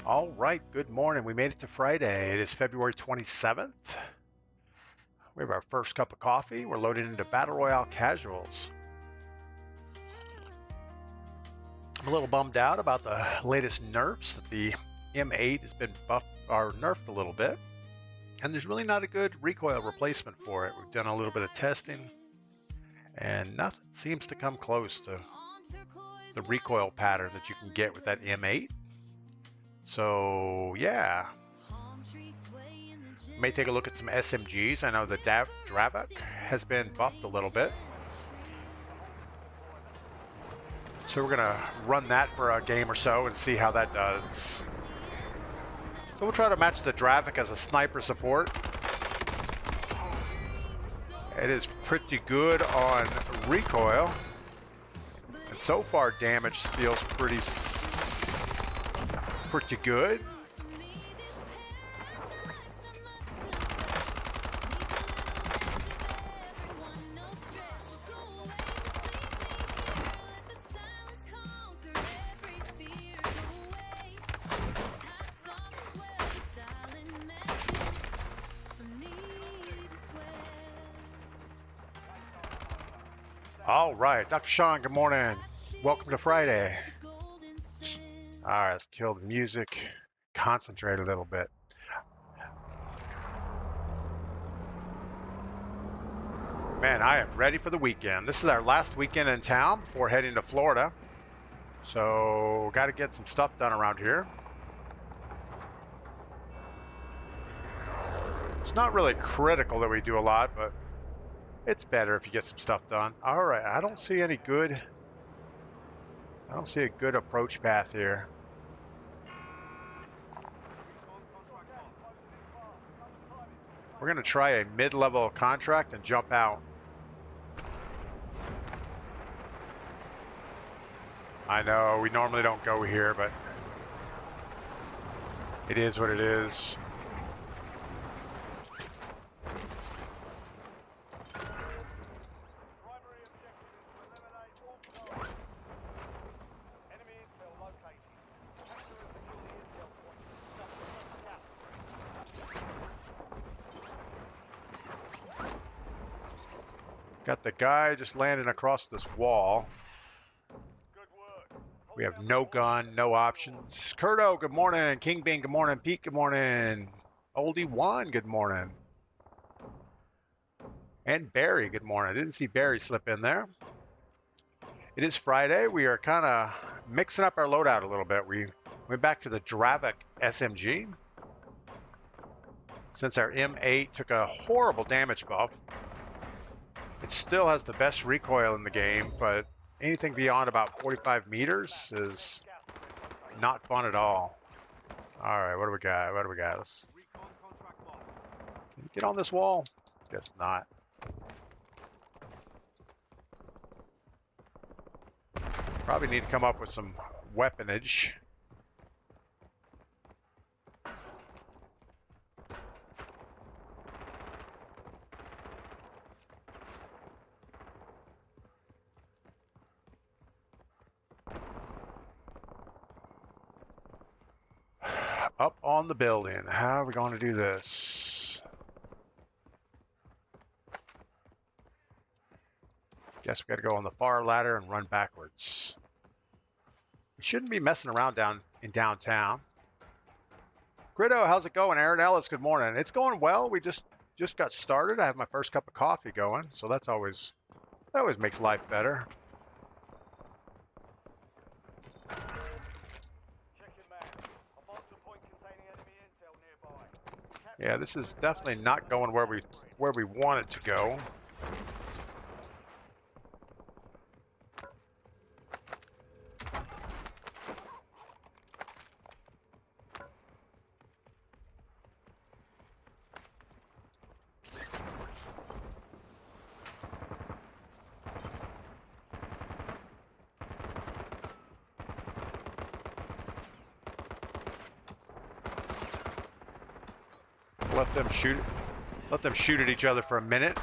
All right, good morning. We made it to Friday. It is February 27th. We have our first cup of coffee. We're loaded into Battle Royale Casuals. I'm a little bummed out about the latest nerfs. The M8 has been buffed or nerfed a little bit, and there's really not a good recoil replacement for it. We've done a little bit of testing, and nothing seems to come close to the recoil pattern that you can get with that M8. So yeah, may take a look at some SMGs. I know the Dravik has been buffed a little bit, so we're gonna run that for a game or so and see how that does. So we'll try to match the Dravik as a sniper support. It is pretty good on recoil, and so far damage feels pretty good. All right, Dr. Sean, good morning. Welcome to Friday. All right, let's kill the music, concentrate a little bit. Man, I am ready for the weekend. This is our last weekend in town before heading to Florida. So, got to get some stuff done around here. It's not really critical that we do a lot, but it's better if you get some stuff done. All right, I don't see a good approach path here. We're gonna try a mid-level contract and jump out. I know we normally don't go here, but it is what it is. Got the guy just landing across this wall. We have no gun, no options. Curto, good morning. King Bean, good morning. Pete, good morning. Oldie One, good morning. And Barry, good morning. I didn't see Barry slip in there. It is Friday. We are kind of mixing up our loadout a little bit. We went back to the Dravik SMG. Since our M8 took a horrible damage buff, it still has the best recoil in the game, but anything beyond about 45 meters is not fun at all. All right, what do we got? What do we got? Can you get on this wall? Guess not. Probably need to come up with some weaponage. Up on the building. How are we going to do this? Guess we got to go on the far ladder and run backwards. We shouldn't be messing around down in downtown. Gritto, how's it going? Aaron Ellis, good morning. It's going well. We just got started. I have my first cup of coffee going, so that always makes life better. Yeah, this is definitely not going where we want it to go. Let them shoot at each other for a minute.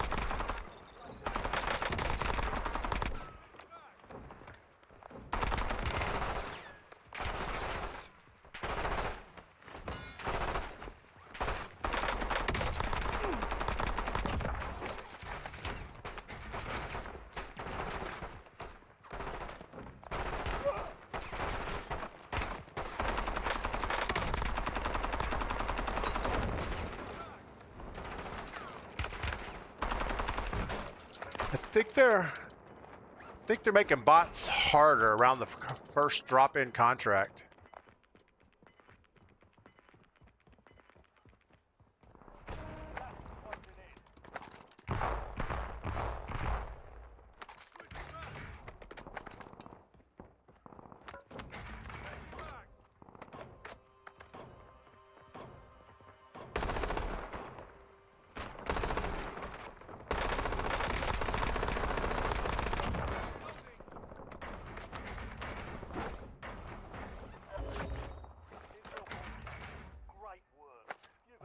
think they're making bots harder around the first drop-in contract.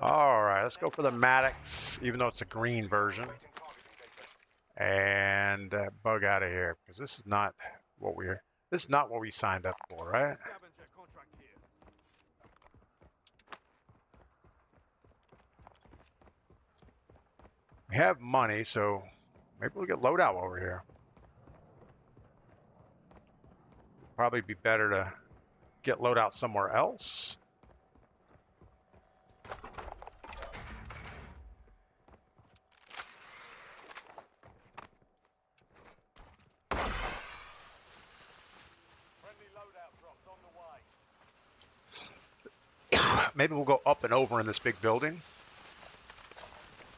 All right, let's go for the Maddox, even though it's a green version, and bug out of here because this is not what we signed up for, right? We have money, so maybe we'll get loadout over here. Probably be better to get loadout somewhere else. Maybe we'll go up and over in this big building.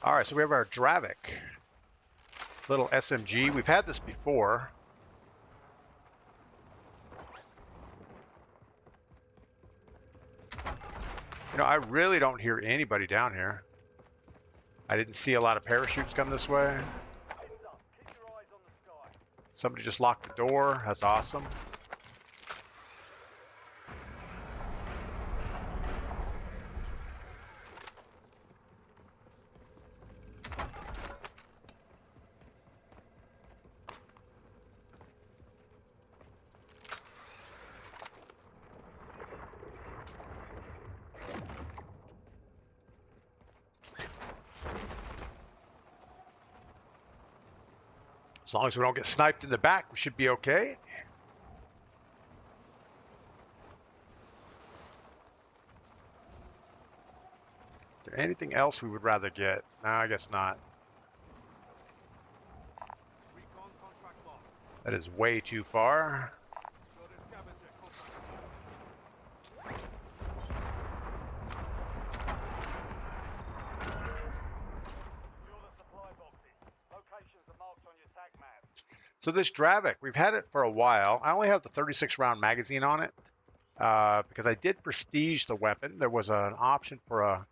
All right, so we have our Dravik. Little SMG. We've had this before. You know, I really don't hear anybody down here. I didn't see a lot of parachutes come this way. Somebody just locked the door. That's awesome. As long as we don't get sniped in the back, we should be okay. Is there anything else we would rather get? No, I guess not. That is way too far. So this Dravik, we've had it for a while. I only have the 36 round magazine on it because I did prestige the weapon. There was an option for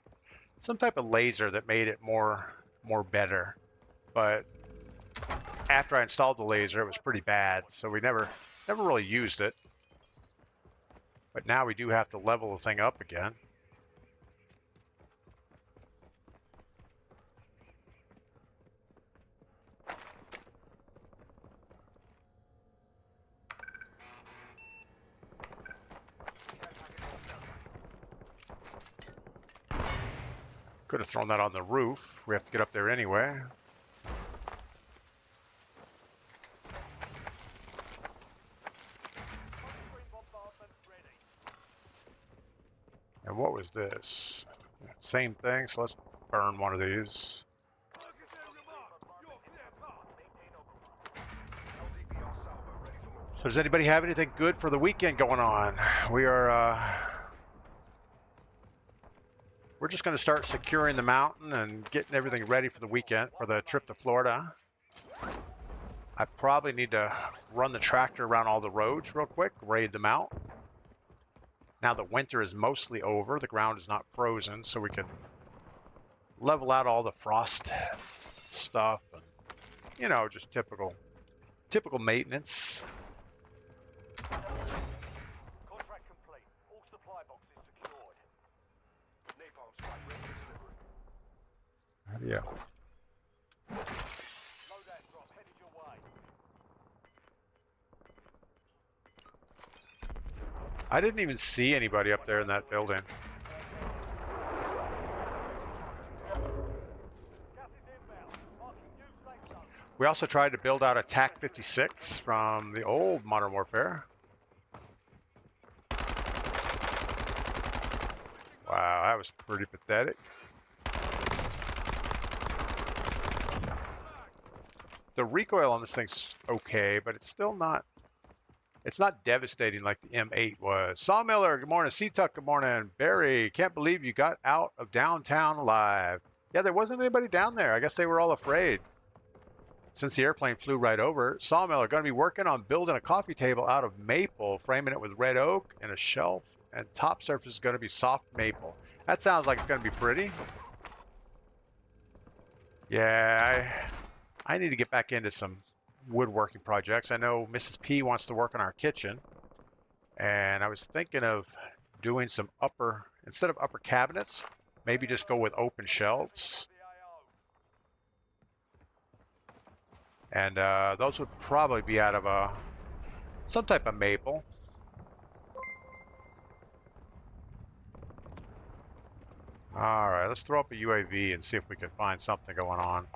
some type of laser that made it more better. But after I installed the laser, it was pretty bad. So we never really used it. But now we do have to level the thing up again. Could have thrown that on the roof. We have to get up there anyway. And what was this? Same thing, so let's burn one of these. So does anybody have anything good for the weekend going on? We're just going to start securing the mountain and getting everything ready for the weekend, for the trip to Florida. I probably need to run the tractor around all the roads real quick, raid them out. Now the winter is mostly over, the ground is not frozen, so we can level out all the frost stuff and, you know, just typical maintenance. Contract complete. All supply boxes secured. Napalm strike ready for delivery. Yeah. Loadout drop headed your way. I didn't even see anybody up there in that building. We also tried to build out a TAC 56 from the old Modern Warfare. Wow, that was pretty pathetic. The recoil on this thing's okay, but it's still not. It's not devastating like the M8 was. Sawmiller, good morning. C-Tuck, good morning. Barry, can't believe you got out of downtown alive. Yeah, there wasn't anybody down there. I guess they were all afraid since the airplane flew right over. Sawmiller, going to be working on building a coffee table out of maple, framing it with red oak and a shelf, and top surface is going to be soft maple. That sounds like it's going to be pretty. Yeah, I need to get back into some woodworking projects. I know Mrs. P wants to work on our kitchen, and I was thinking of doing some instead of upper cabinets, maybe just go with open shelves. And those would probably be out of some type of maple. All right, let's throw up a UAV and see if we can find something going on.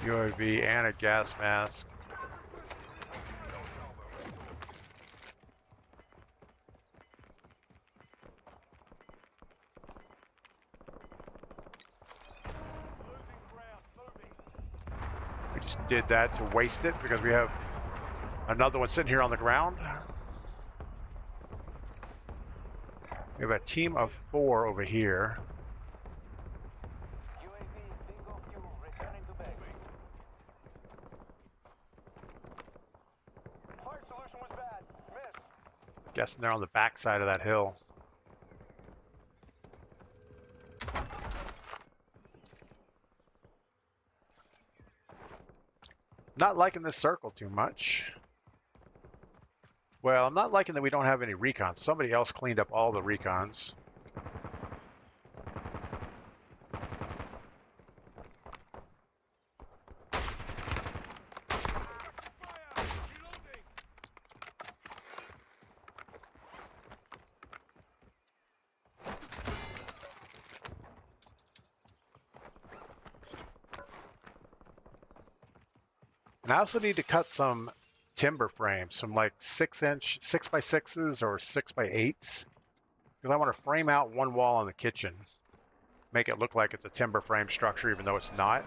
UAV and a gas mask. We just did that to waste it because we have another one sitting here on the ground. We have a team of 4 over here. Guessing they're on the back side of that hill. Not liking this circle too much. Well, I'm not liking that we don't have any recons. Somebody else cleaned up all the recons. And I also need to cut some timber frames, some like 6-inch 6x6s or 6x8s, because I want to frame out one wall in the kitchen, make it look like it's a timber frame structure even though it's not.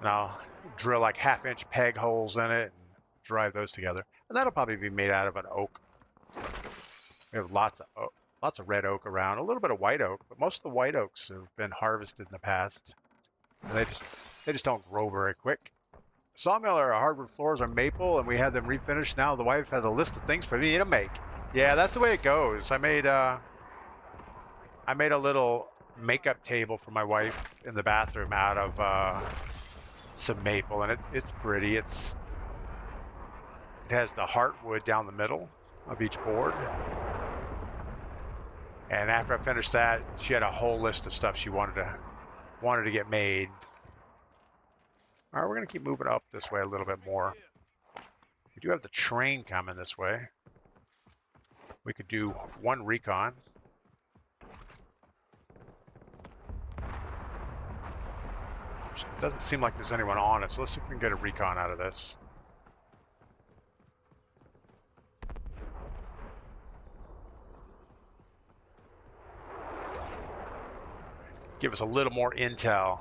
And I'll drill like 1/2-inch peg holes in it and drive those together, and that'll probably be made out of an oak. We have lots of red oak around, a little bit of white oak, but most of the white oaks have been harvested in the past. And they just don't grow very quick. Sawmill, our hardwood floors are maple, and we had them refinished. Now the wife has a list of things for me to make. Yeah, that's the way it goes. I made a little makeup table for my wife in the bathroom out of some maple, and it's pretty. It has the heartwood down the middle of each board. And after I finished that, she had a whole list of stuff she wanted to get made. All right, we're going to keep moving up this way a little bit more. We do have the train coming this way. We could do one recon. Doesn't seem like there's anyone on it, so let's see if we can get a recon out of this. Give us a little more intel.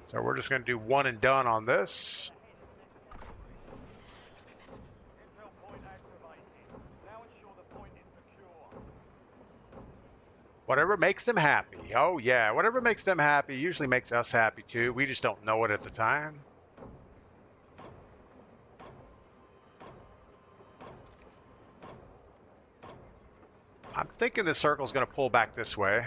So we're just going to do one and done on this. Whatever makes them happy. Oh yeah, whatever makes them happy usually makes us happy too. We just don't know it at the time. I'm thinking this circle's going to pull back this way.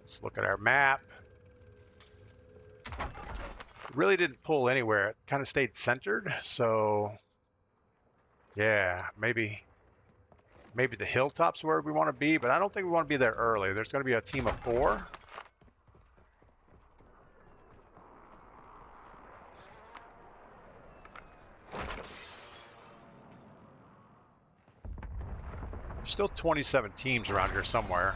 Let's look at our map. Really didn't pull anywhere. It kind of stayed centered, so yeah, maybe Maybe the hilltops where we want to be, but I don't think we want to be there early. There's going to be a team of 4. There's still 27 teams around here somewhere.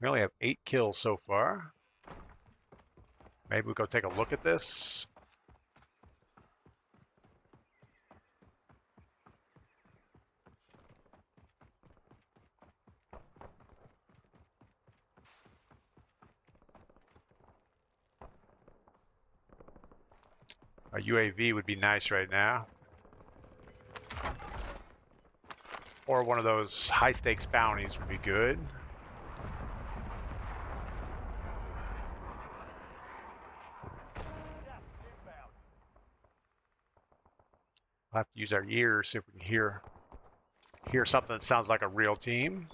We only have 8 kills so far. Maybe we go take a look at this. A UAV would be nice right now. Or one of those high stakes bounties would be good. We'll have to use our ears, see if we can hear something that sounds like a real team.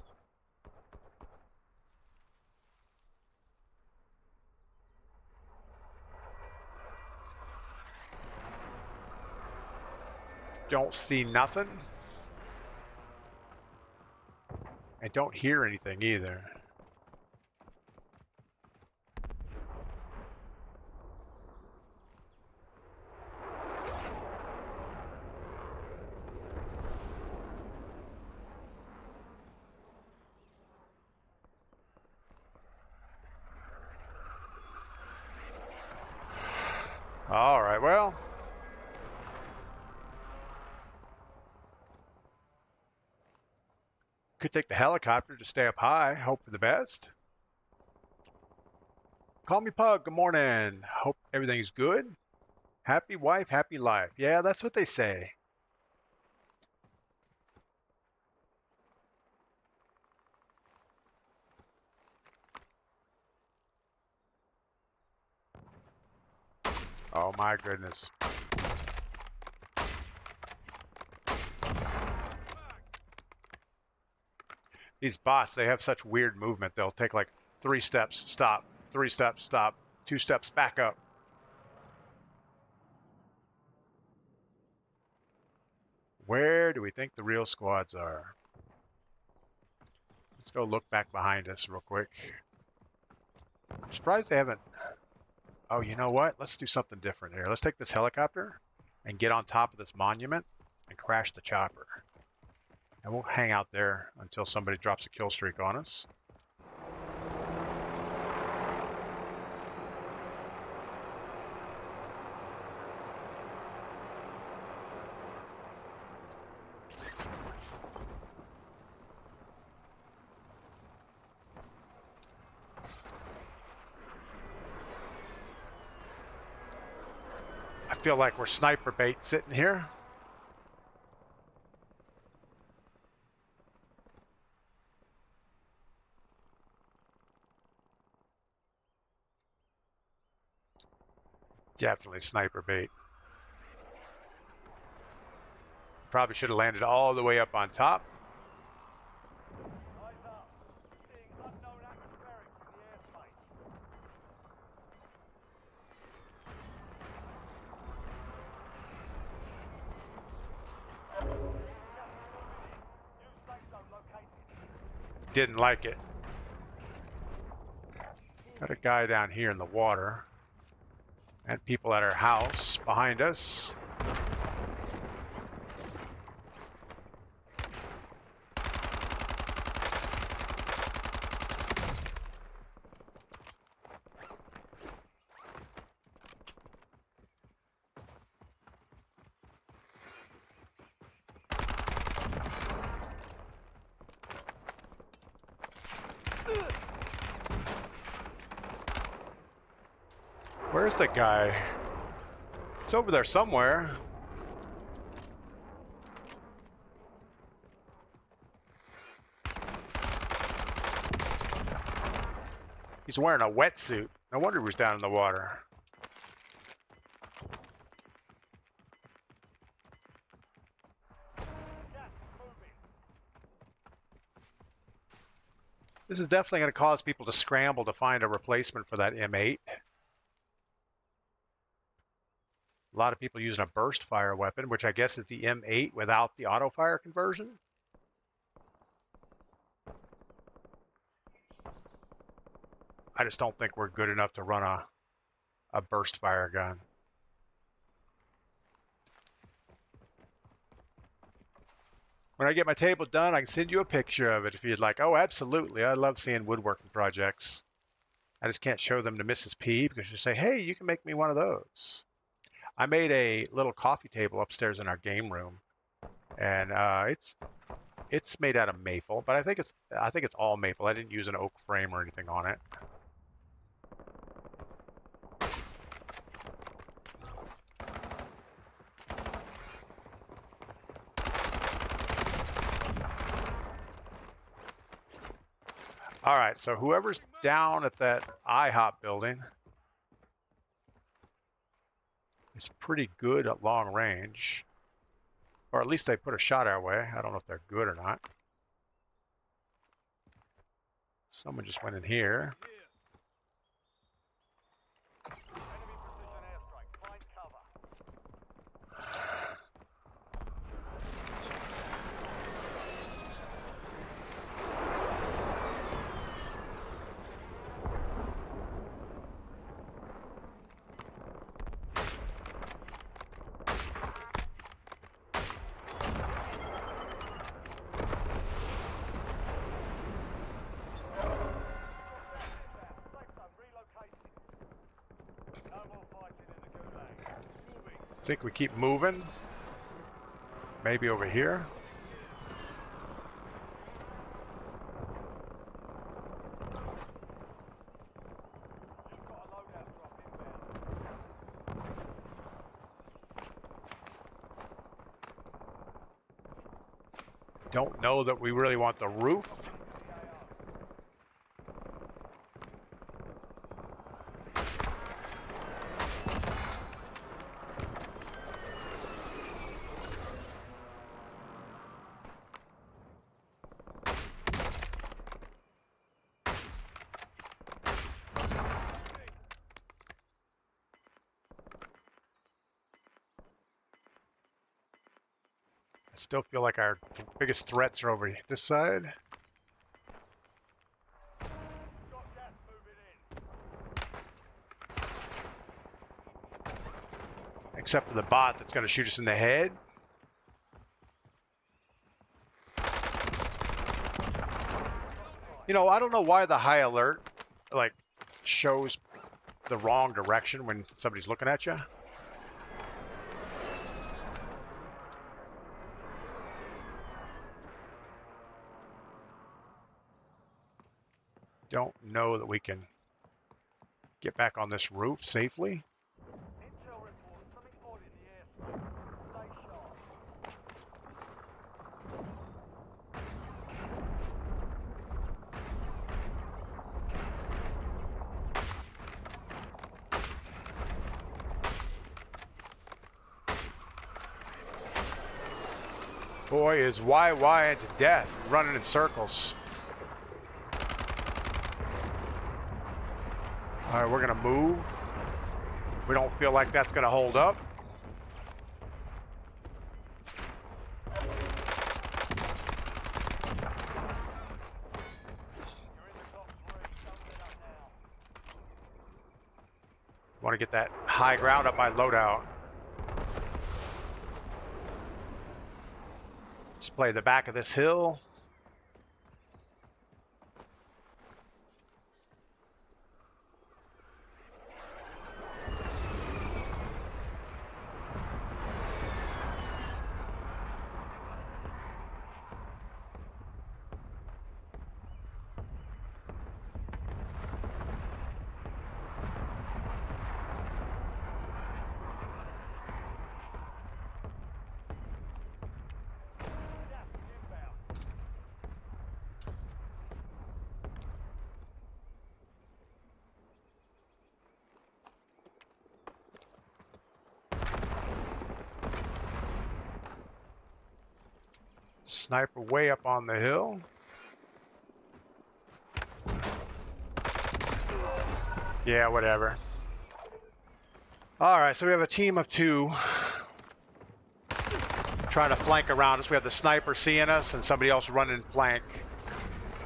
Don't see nothing. I don't hear anything either. All right, well. Could take the helicopter to stay up high, hope for the best. Call me Pug, good morning. Hope everything's good. Happy wife, happy life. Yeah, that's what they say. Oh my goodness. These bots, they have such weird movement. They'll take like 3 steps, stop, 3 steps, stop, 2 steps, back up. Where do we think the real squads are? Let's go look back behind us real quick. I'm surprised they haven't. Oh, you know what? Let's do something different here. Let's take this helicopter and get on top of this monument and crash the chopper. And we'll hang out there until somebody drops a kill streak on us. I feel like we're sniper bait sitting here. Definitely sniper bait. Probably should have landed all the way up on top. Eyes up. Seeing unknown atmospherics in the airspace. New safe zone located. Didn't like it. Got a guy down here in the water. And people at our house behind us. Where's the guy? It's over there somewhere. He's wearing a wetsuit. No wonder he was down in the water. This is definitely going to cause people to scramble to find a replacement for that M8. lot of people using a burst fire weapon, which I guess is the M8 without the auto fire conversion. I just don't think we're good enough to run a burst fire gun. When I get my table done, I can send you a picture of it if you'd like. Oh, absolutely. I love seeing woodworking projects. I just can't show them to Mrs. P because she'll say, hey, you can make me one of those. I made a little coffee table upstairs in our game room, and it's made out of maple, but I think it's all maple. I didn't use an oak frame or anything on it. All right, so whoever's down at that IHOP building is pretty good at long range. Or at least they put a shot our way. I don't know if they're good or not. Someone just went in here. I think we keep moving. Maybe over here. Don't know that we really want the roof. I still feel like our biggest threats are over this side. Except for the bot that's going to shoot us in the head. You know, I don't know why the high alert like shows the wrong direction when somebody's looking at you. Don't know that we can get back on this roof safely. Intel report, something odd in the air. Stay sharp. Boy, is YY into death, running in circles. All right, we're gonna move. We don't feel like that's gonna hold up. Want to get that high ground up by loadout. Just play the back of this hill. Sniper way up on the hill. Yeah, whatever. All right, so we have a team of 2 trying to flank around us. We have the sniper seeing us and somebody else running flank.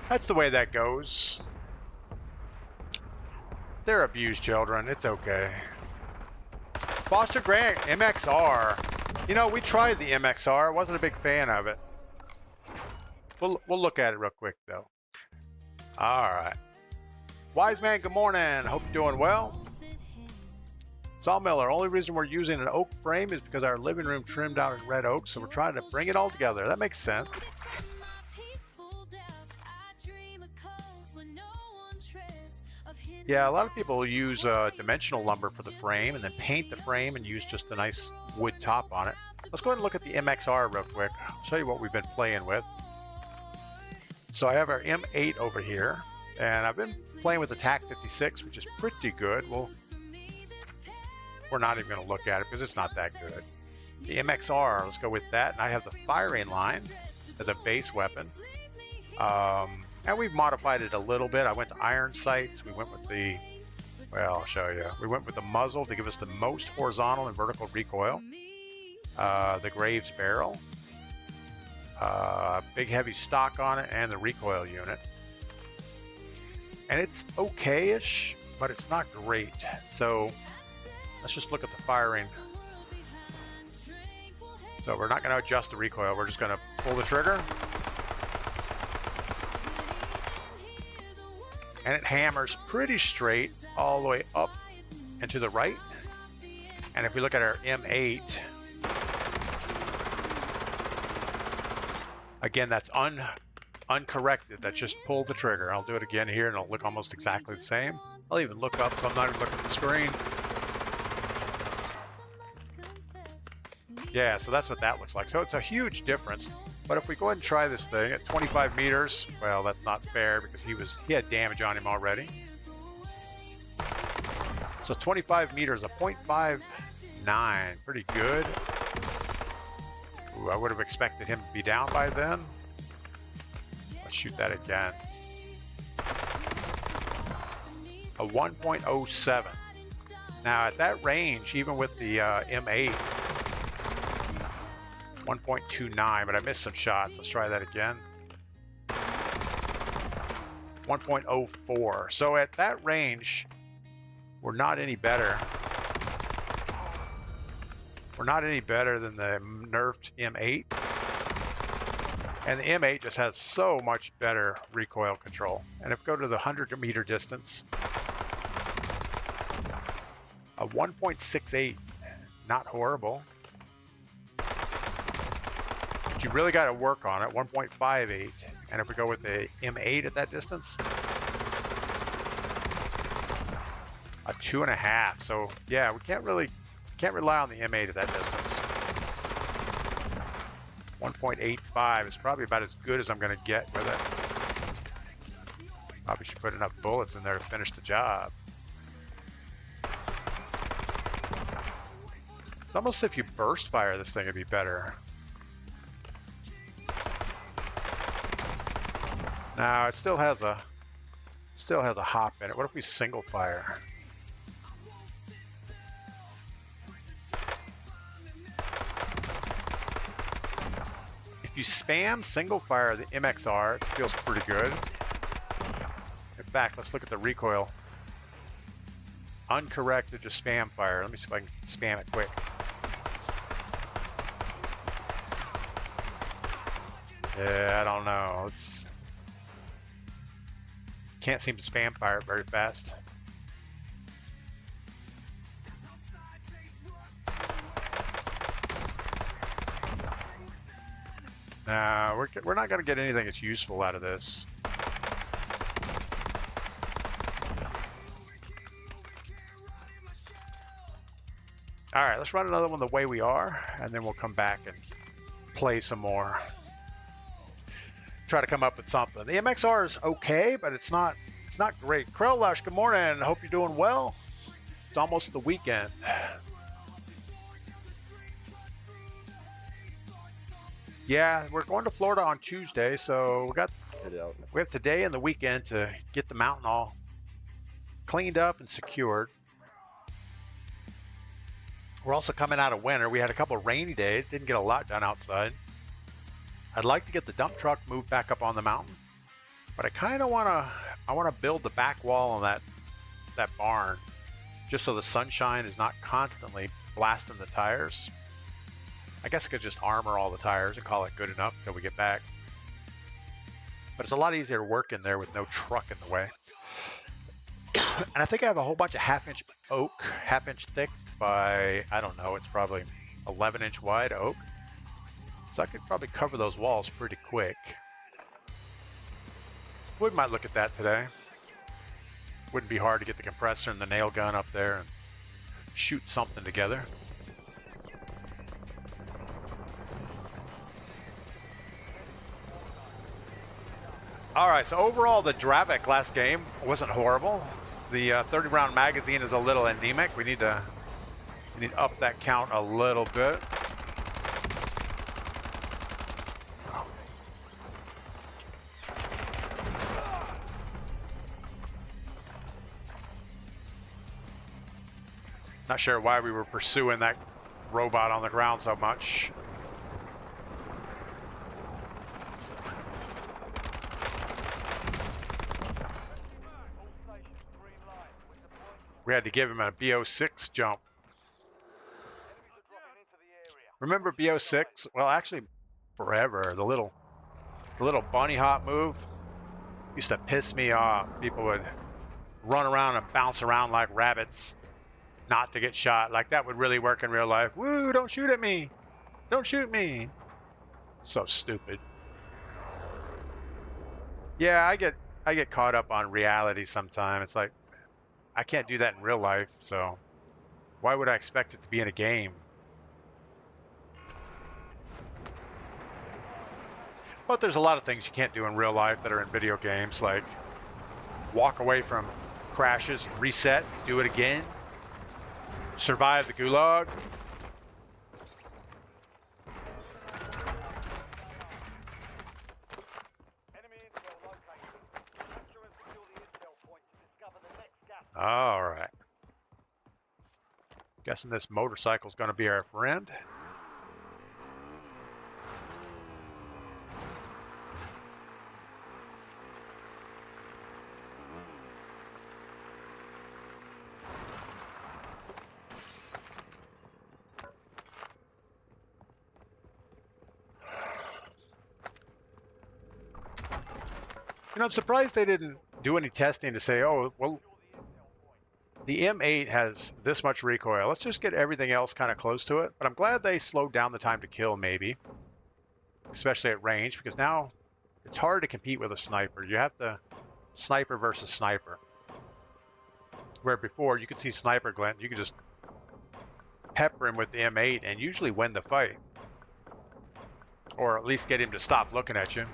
That's the way that goes. They're abused children. It's okay. Foster Grant, MXR. You know, we tried the MXR. Wasn't a big fan of it. We'll look at it real quick, though. All right. Wise man, good morning. Hope you're doing well. Sawmiller, only reason we're using an oak frame is because our living room trimmed out in red oak, so we're trying to bring it all together. That makes sense. Yeah, a lot of people use dimensional lumber for the frame and then paint the frame and use just a nice wood top on it. Let's go ahead and look at the MXR real quick. I'll show you what we've been playing with. So I have our M8 over here, and I've been playing with the TAC 56, which is pretty good. We're not even going to look at it because it's not that good. The MXR, let's go with that. And I have the firing line as a base weapon. And we've modified it a little bit. I went to iron sights. We went with the, well, I'll show you. We went with the muzzle to give us the most horizontal and vertical recoil. The Graves barrel. Big heavy stock on it and the recoil unit. And it's okay-ish, but it's not great. So let's just look at the firing. So we're not going to adjust the recoil. We're just going to pull the trigger. And it hammers pretty straight all the way up and to the right. And if we look at our M8, again, that's uncorrected. That's just pull the trigger. I'll do it again here and it'll look almost exactly the same. I'll even look up so I'm not even looking at the screen. Yeah, so that's what that looks like. So it's a huge difference. But if we go ahead and try this thing at 25 meters, well, that's not fair because he had damage on him already. So 25 meters, a 0.59, pretty good. Ooh, I would have expected him to be down by then. Let's shoot that again. A 1.07. Now at that range, even with the M8, 1.29, but I missed some shots. Let's try that again. 1.04. So at that range, we're not any better. We're not any better than the nerfed M8. And the M8 just has so much better recoil control. And if we go to the 100-meter distance, a 1.68, not horrible. You really got to work on it. 1.58, and if we go with the M8 at that distance, a 2.5. So yeah, we can't rely on the M8 at that distance. 1.85 is probably about as good as I'm going to get with it. Probably should put enough bullets in there to finish the job. It's almost if you burst fire this thing, it'd be better. Now it still has a hop in it. What if we single fire? If you spam single fire the MXR, it feels pretty good. In fact, let's look at the recoil. Uncorrected, just spam fire. Let me see if I can spam it quick. Yeah, I don't know. Can't seem to spam fire it very fast. No, we're not going to get anything that's useful out of this. All right, let's run another one the way we are, and then we'll come back and play some more. Try to come up with something. The MXR is okay, but it's not great. Krellush, good morning. Hope you're doing well. It's almost the weekend. Yeah, we're going to Florida on Tuesday, so we have today and the weekend to get the mountain all cleaned up and secured. We're also coming out of winter. We had a couple of rainy days, didn't get a lot done outside. I'd like to get the dump truck moved back up on the mountain, but I kind of want to build the back wall on that barn, just so the sunshine is not constantly blasting the tires. I guess I could just armor all the tires and call it good enough until we get back. But it's a lot easier to work in there with no truck in the way. And I think I have a whole bunch of half-inch oak, half-inch thick by, I don't know, it's probably 11-inch wide oak. So I could probably cover those walls pretty quick. We might look at that today. Wouldn't be hard to get the compressor and the nail gun up there and shoot something together. All right, so overall the Dravik last game wasn't horrible. The 30-round magazine is a little anemic. We need to up that count a little bit. Not sure why we were pursuing that robot on the ground so much. We had to give him a BO6 jump. Remember BO6? Well, actually, forever. The little bunny hop move used to piss me off. People would run around and bounce around like rabbits, not to get shot. Like that would really work in real life. Woo! Don't shoot at me! Don't shoot me! So stupid. Yeah, I get caught up on reality sometimes. It's like, I can't do that in real life, so why would I expect it to be in a game? But there's a lot of things you can't do in real life that are in video games, like walk away from crashes, reset, do it again, survive the gulag. All right. Guessing this motorcycle's going to be our friend. You know, I'm surprised they didn't do any testing to say, oh, well, the M8 has this much recoil. Let's just get everything else kind of close to it. But I'm glad they slowed down the time to kill, maybe. Especially at range, because now it's hard to compete with a sniper. You have to sniper versus sniper. Where before, you could see Sniper Glint, you could just pepper him with the M8 and usually win the fight. Or at least get him to stop looking at you.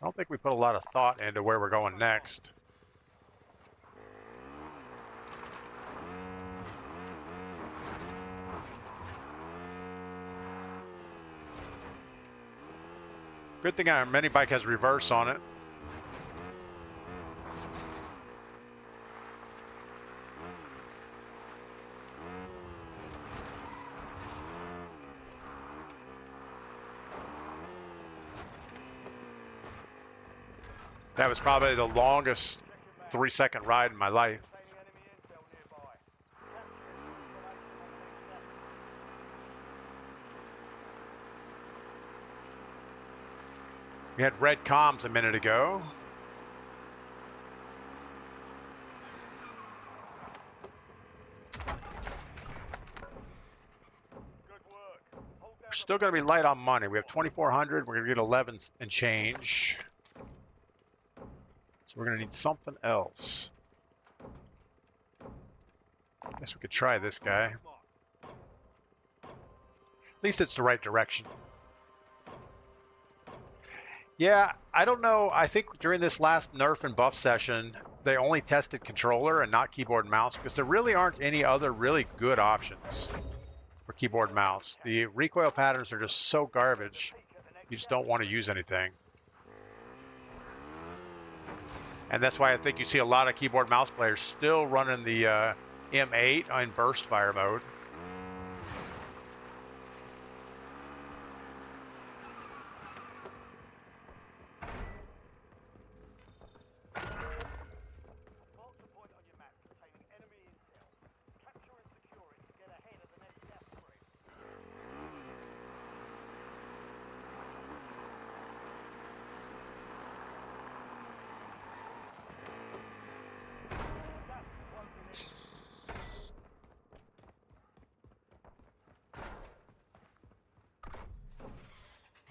I don't think we put a lot of thought into where we're going next. Good thing our mini bike has reverse on it. That was probably the longest 3-second ride in my life. We had red comms a minute ago. We're still going to be light on money. We have 2,400. We're going to get 11 and change. So we're going to need something else. Guess we could try this guy. At least it's the right direction. Yeah, I don't know. I think during this last nerf and buff session, they only tested controller and not keyboard and mouse because there really aren't any other really good options for keyboard and mouse. The recoil patterns are just so garbage, you just don't want to use anything. And that's why I think you see a lot of keyboard mouse players still running the M8 on burst fire mode. Mark the point on your map containing enemy intel. Capture and secure it to get ahead of the next gas spread. Gas is closing in.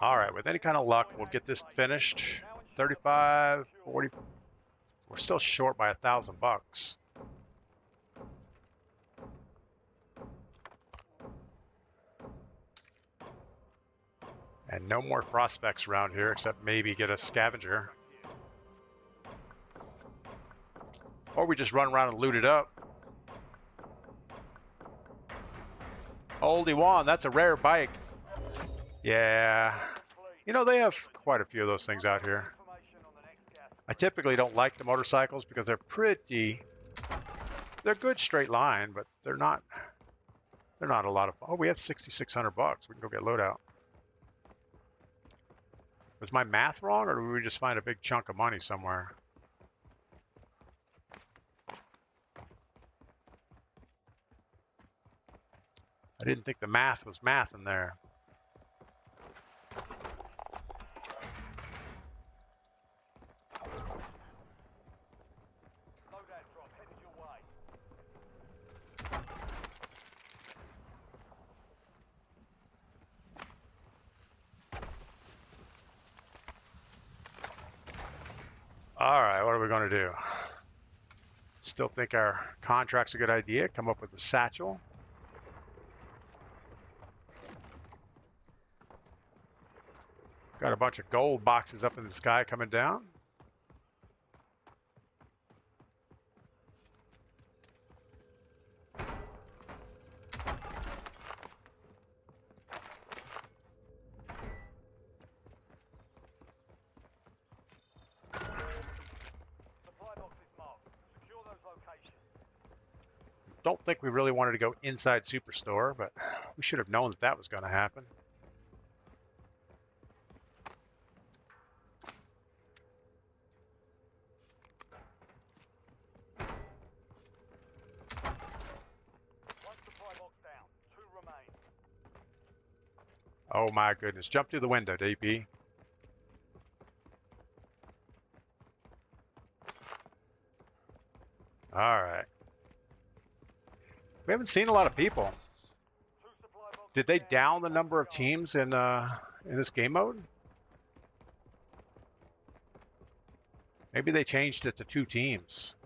All right, with any kind of luck, we'll get this finished. 35, 40. We're still short by $1,000. And no more prospects around here except maybe get a scavenger. Or we just run around and loot it up. Oldie one, that's a rare bike. Yeah. You know, they have quite a few of those things out here. Information on the next gas. I typically don't like the motorcycles because they're good straight line, but they're not a lot of fun. Oh, we have $6,600. We can go get loadout. Was my math wrong, or did we just find a big chunk of money somewhere? I didn't think the math was math in there. Loadout drop headed your way. All right, what are we going to do? Still think our contract's a good idea. Come up with a satchel. Got a bunch of gold boxes up in the sky coming down. Supply box is marked. Secure those locations. Don't think we really wanted to go inside Superstore, but we should have known that that was going to happen. One supply box down. 2 remain. Oh my goodness. Jump through the window, DP. All right. We haven't seen a lot of people. 2 supply boxes Did they down. down the number of teams in this game mode? Maybe they changed it to 2 teams.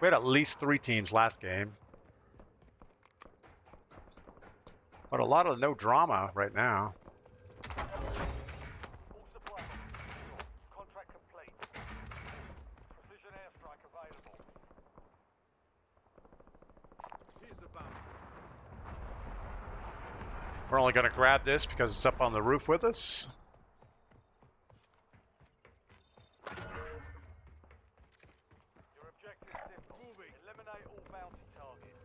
We had at least 3 teams last game. But a lot of no drama right now. All supply boxes secure. Contract complete. Precision airstrike available. We're only going to grab this because it's up on the roof with us. Your objective is simple. Eliminate all bounty targets.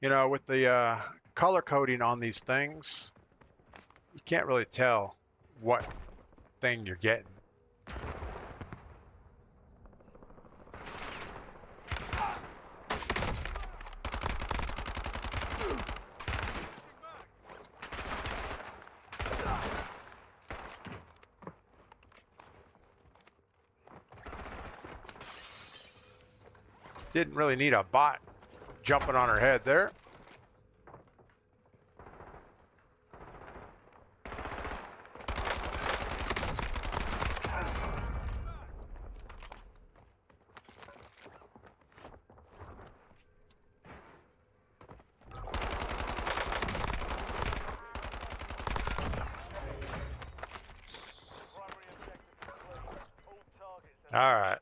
You know, with the color coding on these things, you can't really tell what thing you're getting. Didn't really need a bot jumping on her head there. Primary objective complete. All targets All right.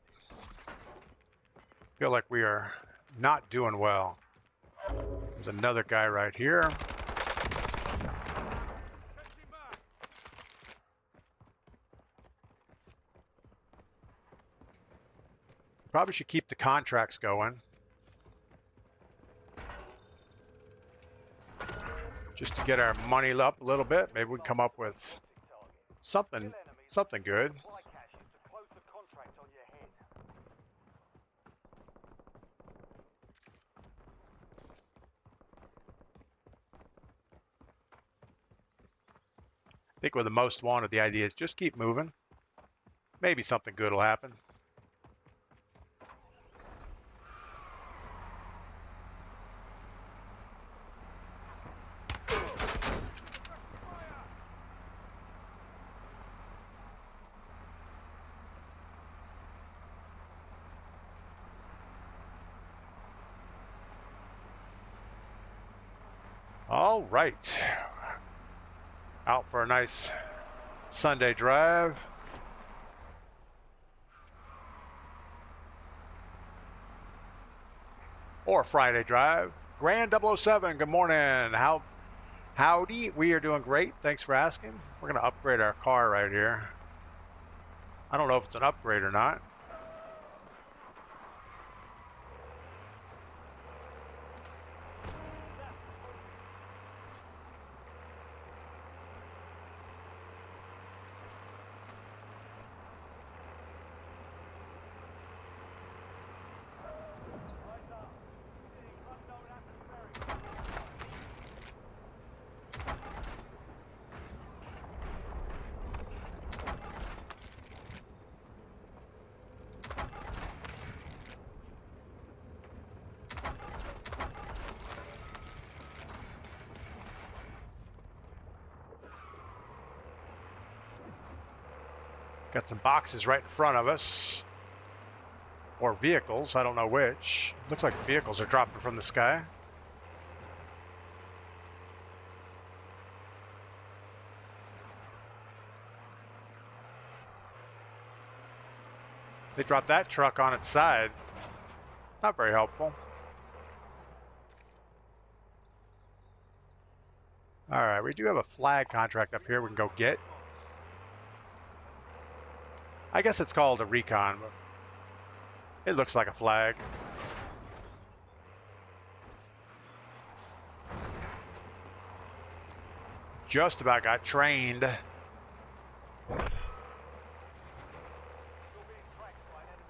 Feel like we are Not doing well. There's another guy right here. Probably should keep the contracts going. Just to get our money up a little bit. Maybe we can come up with something good. I think with the most wanted, the idea is just keep moving. Maybe something good will happen. All right. Out for a nice Sunday drive. Or Friday drive. Grand 007, good morning. Howdy. We are doing great. Thanks for asking. We're going to upgrade our car right here. I don't know if it's an upgrade or not. Got some boxes right in front of us. Or vehicles, I don't know which. Looks like vehicles are dropping from the sky. They dropped that truck on its side. Not very helpful. All right, we do have a flag contract up here we can go get. I guess it's called a recon, but it looks like a flag. Just about got trained.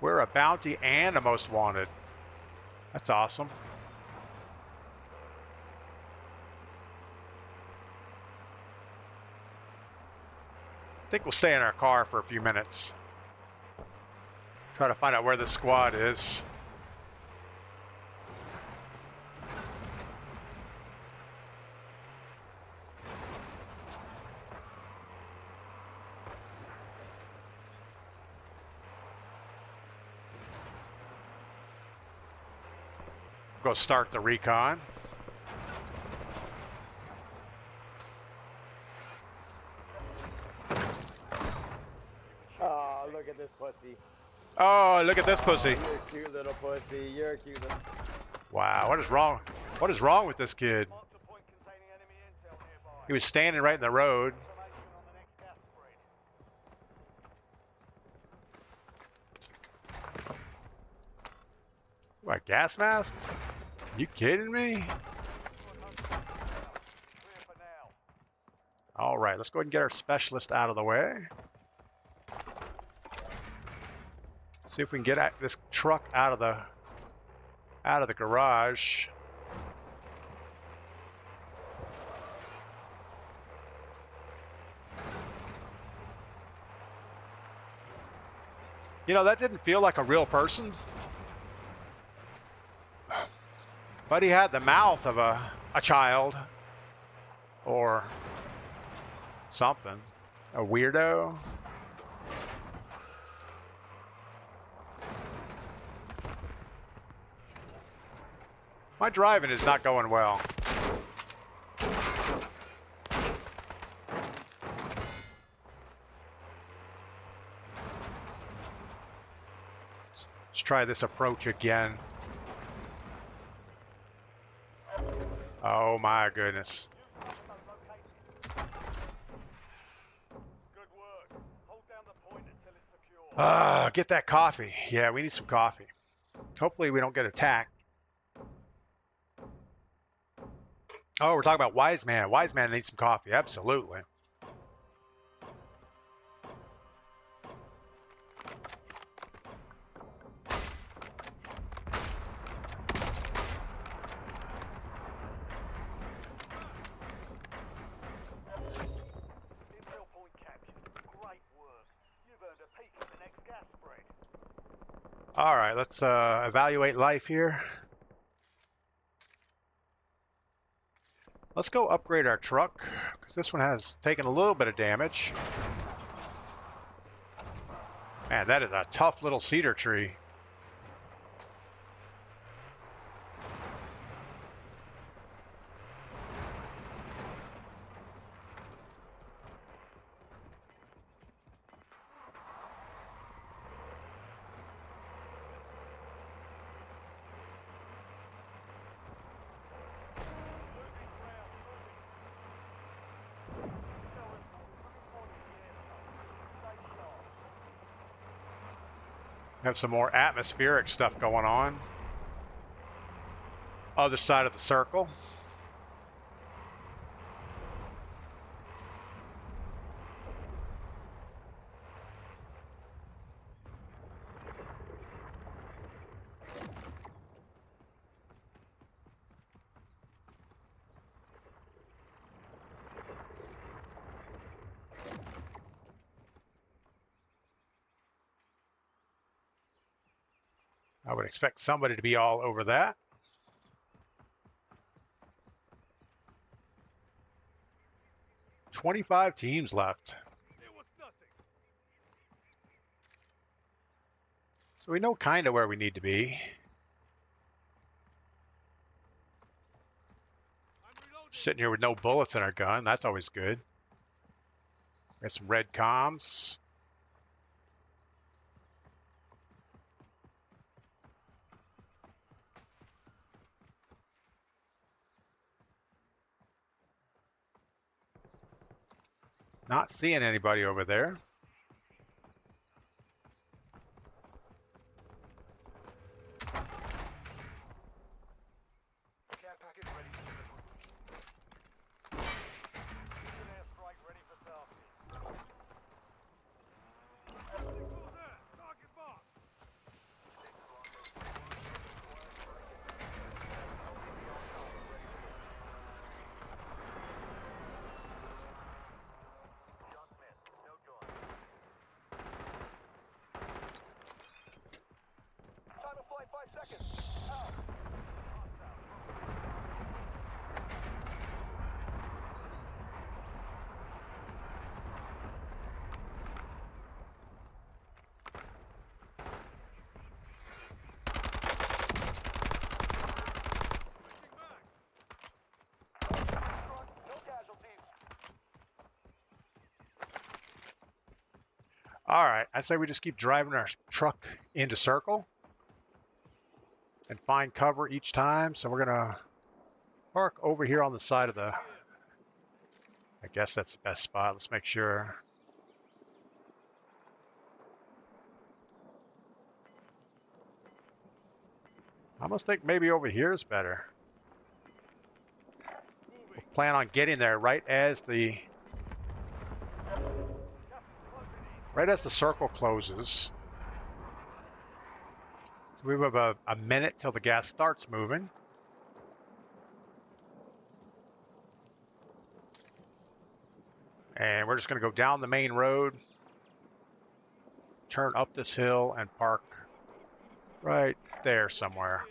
We're a bounty and a most wanted. That's awesome. I think we'll stay in our car for a few minutes. Try to find out where the squad is. Go start the recon. Oh, look at this pussy. Oh, look at this pussy. You're a cute little pussy. You're a cute little... Wow, what is wrong? What is wrong with this kid? He was standing right in the road. What, gas mask? You kidding me? All right, let's go ahead and get our specialist out of the way. See if we can get this truck out of the garage. You know, that didn't feel like a real person. But he had the mouth of a child. Or something. A weirdo. My driving is not going well. Let's try this approach again. Oh my goodness. Good work. Hold down the point until it's secure. Get that coffee. Yeah, we need some coffee. Hopefully we don't get attacked. Oh, we're talking about Wise Man. Wise Man needs some coffee. Absolutely. Infill point captured. Great work. You've earned a peek at the next gas spread. All right, let's evaluate life here. Let's go upgrade our truck, because this one has taken a little bit of damage. Man, that is a tough little cedar tree. Have some more atmospheric stuff going on. Other side of the circle. I would expect somebody to be all over that. "25 teams left. So we know kind of where we need to be. Sitting here with no bullets in our gun. That's always good. Got some red comms. Not seeing anybody over there. Care package ready for airstrike ready for tasking. Target mark. Time of flight 5 seconds. Out. No casualties. All right, I say we just keep driving our truck into circle and find cover each time. So we're gonna park over here on the side of the, I guess that's the best spot. Let's make sure. I almost think maybe over here is better. We'll plan on getting there right as the circle closes. So we have a minute till the gas starts moving. And we're just going to go down the main road, turn up this hill, and park right there somewhere.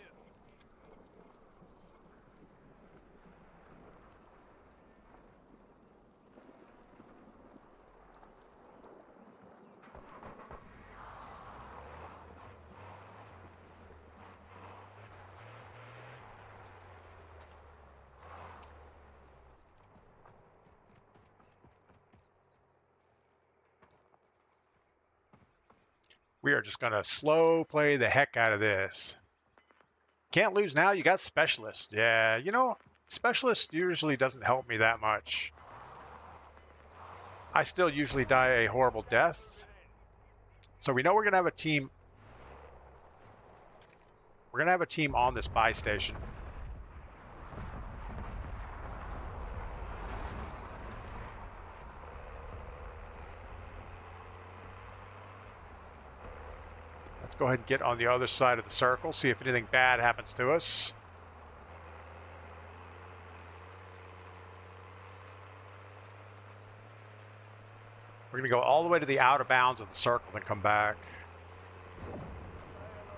We are just going to slow play the heck out of this. Can't lose now. You got specialists. Yeah, you know, Specialist usually doesn't help me that much. I still usually die a horrible death. So we know we're going to have a team. We're going to have a team on this buy station. Let's go ahead and get on the other side of the circle, see if anything bad happens to us. We're going to go all the way to the outer bounds of the circle and come back.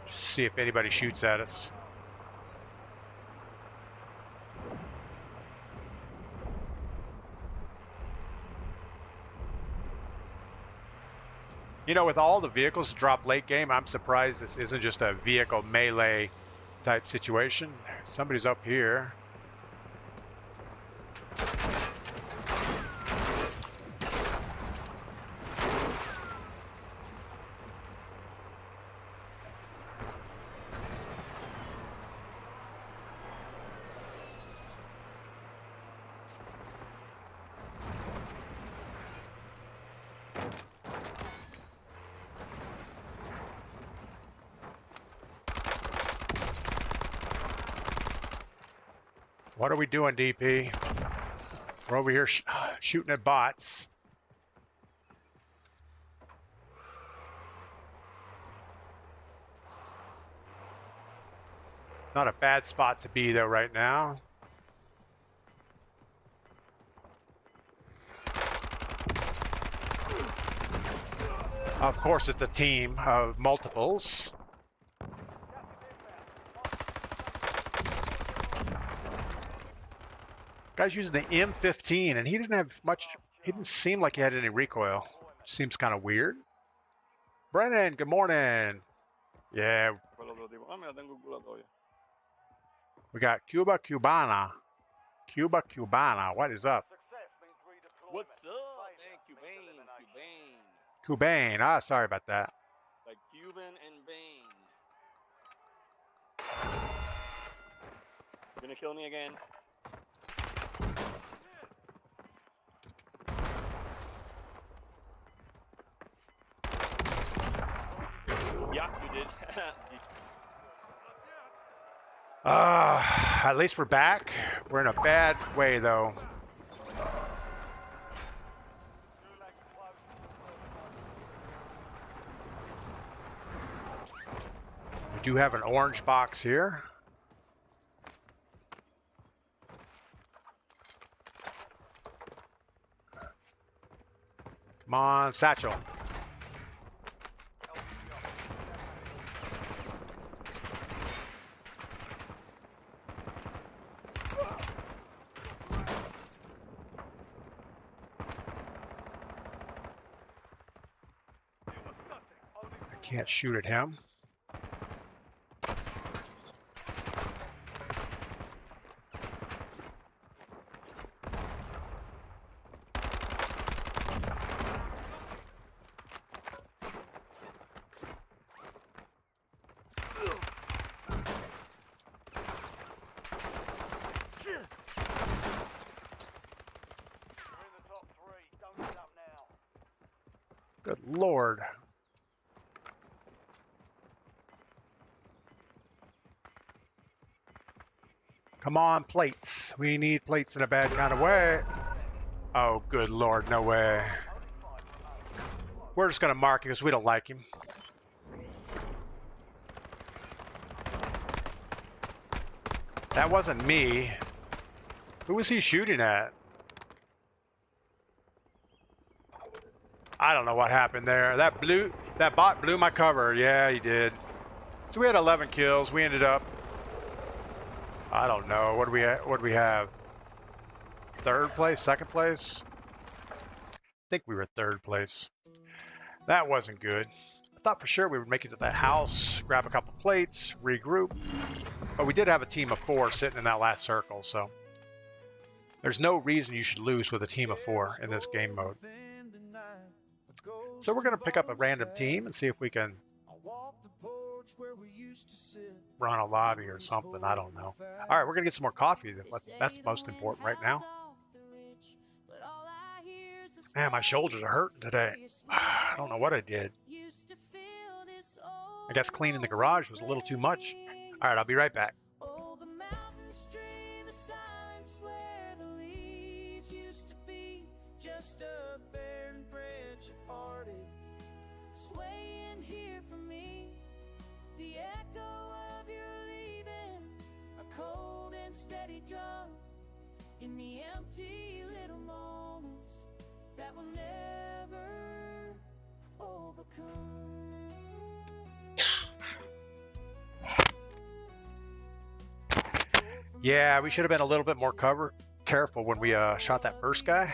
See if anybody shoots at us. You know, with all the vehicles that drop late game, I'm surprised this isn't just a vehicle melee type situation. Somebody's up here. What are we doing, DP? We're over here shooting at bots. Not a bad spot to be though right now. Of course, it's a team of multiples. Guy's using the M15 and he didn't have much, he didn't seem like he had any recoil. Seems kind of weird. Brennan, good morning. Yeah. We got Cuba Cubana. Cuba Cubana, what is up? What's up, man? Cuban. Cuban, ah, sorry about that. Like Cuban and Bane. You're gonna kill me again. Yeah, you did. At least we're back. We're in a bad way though. We do have an orange box here. Come on, Satchel. I can't shoot at him. Good Lord. Come on, plates. We need plates in a bad kind of way. Oh, good Lord, no way. We're just going to mark him because we don't like him. That wasn't me. Who was he shooting at? I don't know what happened there. That bot blew my cover. Yeah, he did. So we had 11 kills. We ended up, I don't know. What do we have? Third place, second place? I think we were third place. That wasn't good. I thought for sure we would make it to that house, grab a couple plates, regroup. But we did have a team of 4 sitting in that last circle, so there's no reason you should lose with a team of 4 in this game mode. So we're going to pick up a random team and see if we can run a lobby or something. I don't know. All right, we're gonna get some more coffee. That's most important right now. Man, my shoulders are hurting today. I don't know what I did. I guess cleaning the garage was a little too much. All right, I'll be right back. Just a barren branch of heartache swaying here for me. The echo of your leaving, a cold and steady drum in the empty little moments that will never overcome. Yeah, we should have been a little bit more careful when we shot that first guy.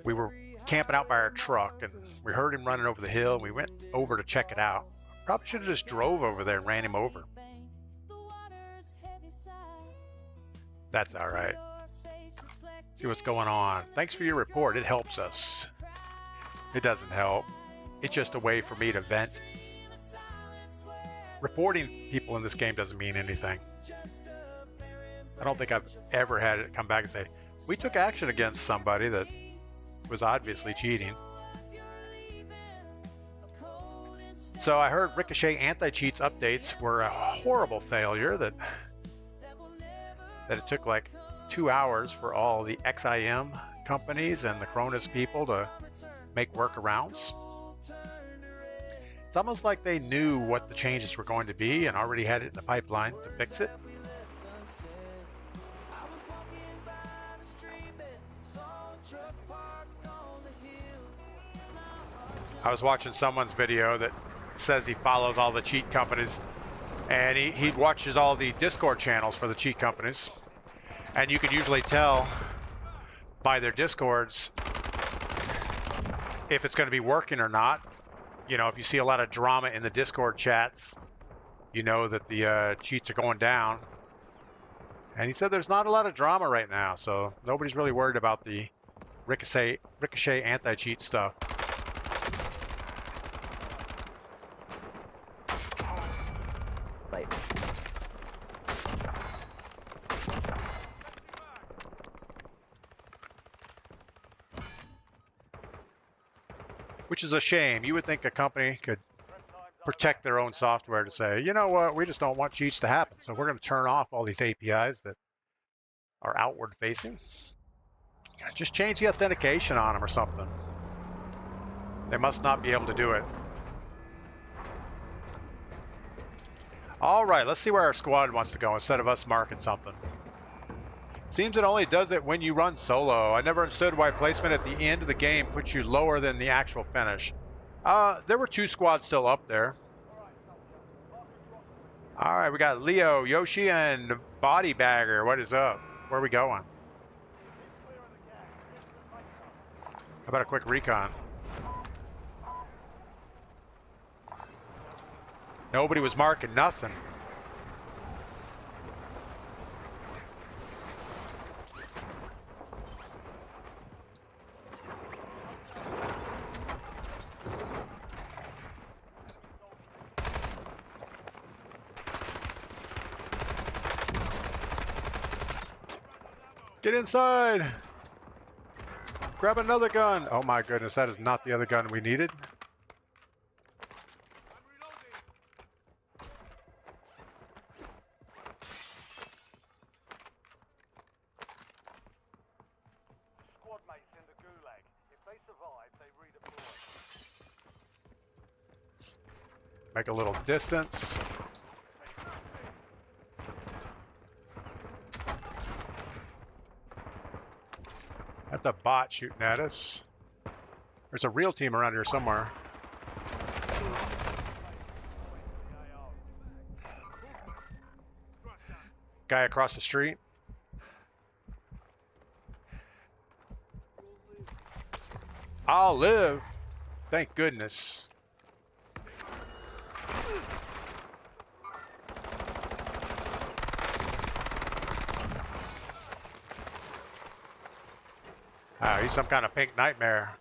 We were camping out by our truck and we heard him running over the hill. We went over to check it out. Probably should have just drove over there and ran him over. That's all right. See what's going on. Thanks for your report. It helps us. It doesn't help. It's just a way for me to vent. Reporting people in this game doesn't mean anything. I don't think I've ever had it come back and say, we took action against somebody that was obviously cheating. So I heard Ricochet anti-cheats updates were a horrible failure, that it took like 2 hours for all the XIM companies and the Cronus people to make workarounds. It's almost like they knew what the changes were going to be and already had it in the pipeline to fix it. I was watching someone's video that says he follows all the cheat companies, and he watches all the Discord channels for the cheat companies, and you can usually tell by their Discords if it's going to be working or not. You know, if you see a lot of drama in the Discord chats, you know that the cheats are going down. And he said there's not a lot of drama right now, so nobody's really worried about the Ricochet anti-cheat stuff. Which is a shame. You would think a company could protect their own software to say, you know what, we just don't want cheats to happen, so we're going to turn off all these APIs that are outward facing. Just change the authentication on them or something. They must not be able to do it. All right, let's see where our squad wants to go instead of us marking something. Seems it only does it when you run solo. I never understood why placement at the end of the game puts you lower than the actual finish. There were 2 squads still up there. All right, we got Leo, Yoshi, and Body Bagger. What is up? Where are we going? How about a quick recon? Nobody was marking nothing. Get inside! Grab another gun! Oh my goodness, that is not the other gun we needed. Squad mates in the gulag. If they survive, they redeploy. Make a little distance. That's a bot shooting at us. There's a real team around here somewhere. Guy across the street. I'll live. Thank goodness. Oh, he's some kind of pink nightmare.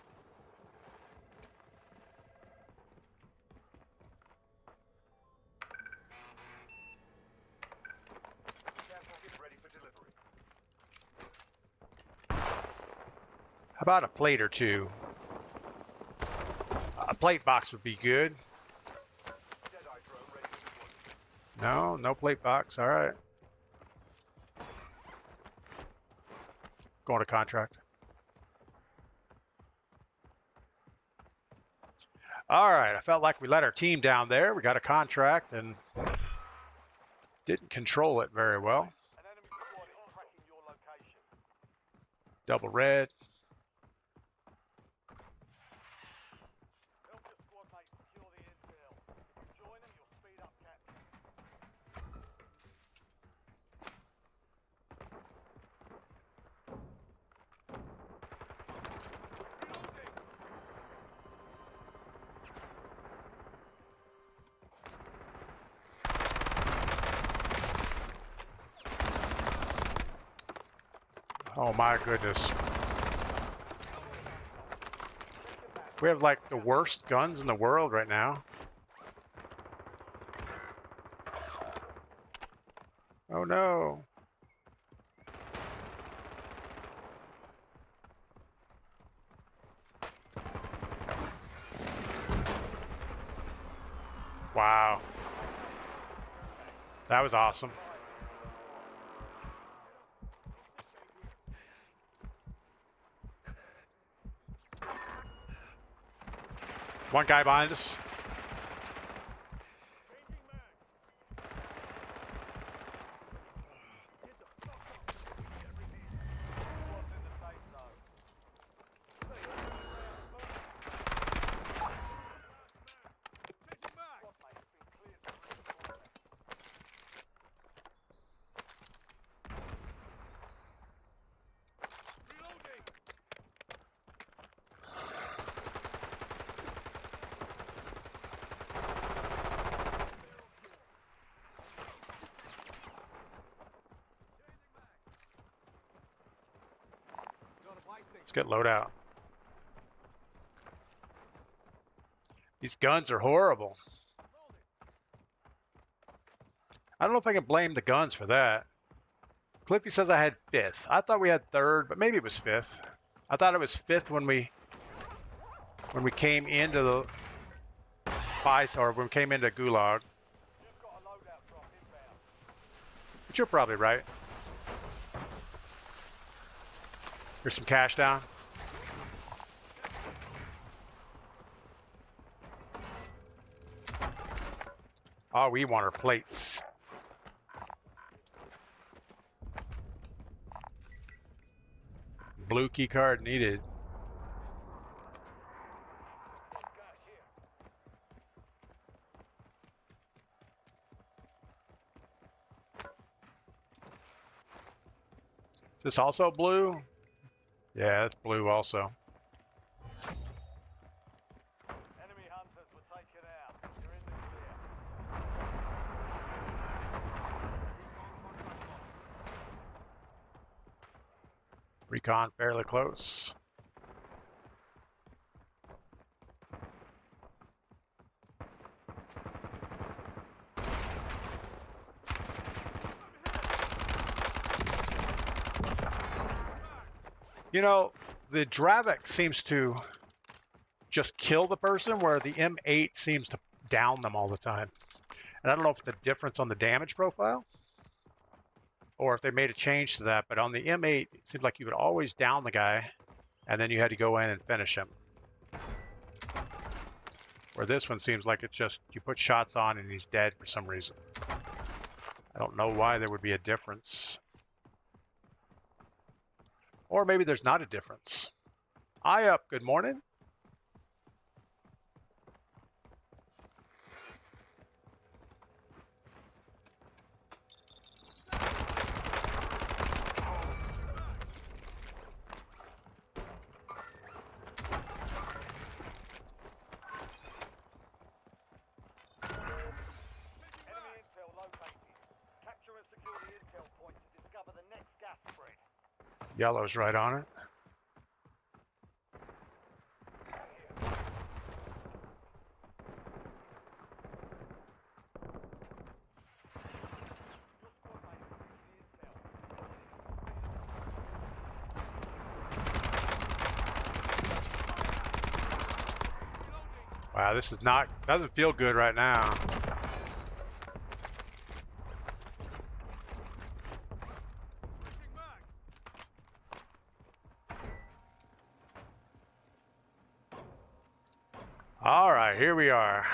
How about a plate or two? A plate box would be good. No, no plate box. All right. Going to contract. All right. I felt like we let our team down there. We got a contract and didn't control it very well. An enemy squad is tracking your location. Double red. Help your squad mates secure the intel. If you join them, you'll speed up capture. Oh my goodness. We have like the worst guns in the world right now. Oh no. Wow. That was awesome. One guy behind us. Let's get loadout. These guns are horrible. I don't know if I can blame the guns for that. Cliffy says I had 5th. I thought we had 3rd, but maybe it was 5th. I thought it was 5th when we came into the or when we came into Gulag. You've got a loadout drop inbound. But you're probably right. Here's some cash down. Oh, we want our plates. Blue key card needed. Is this also blue? Yeah, it's blue also. Enemy hunters were taken out. You're in the clear. Recon fairly close. You know, the Dravik seems to just kill the person, where the M8 seems to down them all the time. And I don't know if it's a difference on the damage profile or if they made a change to that, but on the M8, it seems like you would always down the guy and then you had to go in and finish him. Where this one seems like it's just you put shots on and he's dead for some reason. I don't know why there would be a difference. Or maybe there's not a difference. Eye up, good morning. Enemy intel located. Capture and secure the intel point to discover the next gas spread. Yellow's right on it. Wow, this is not, doesn't feel good right now. All right, here we are.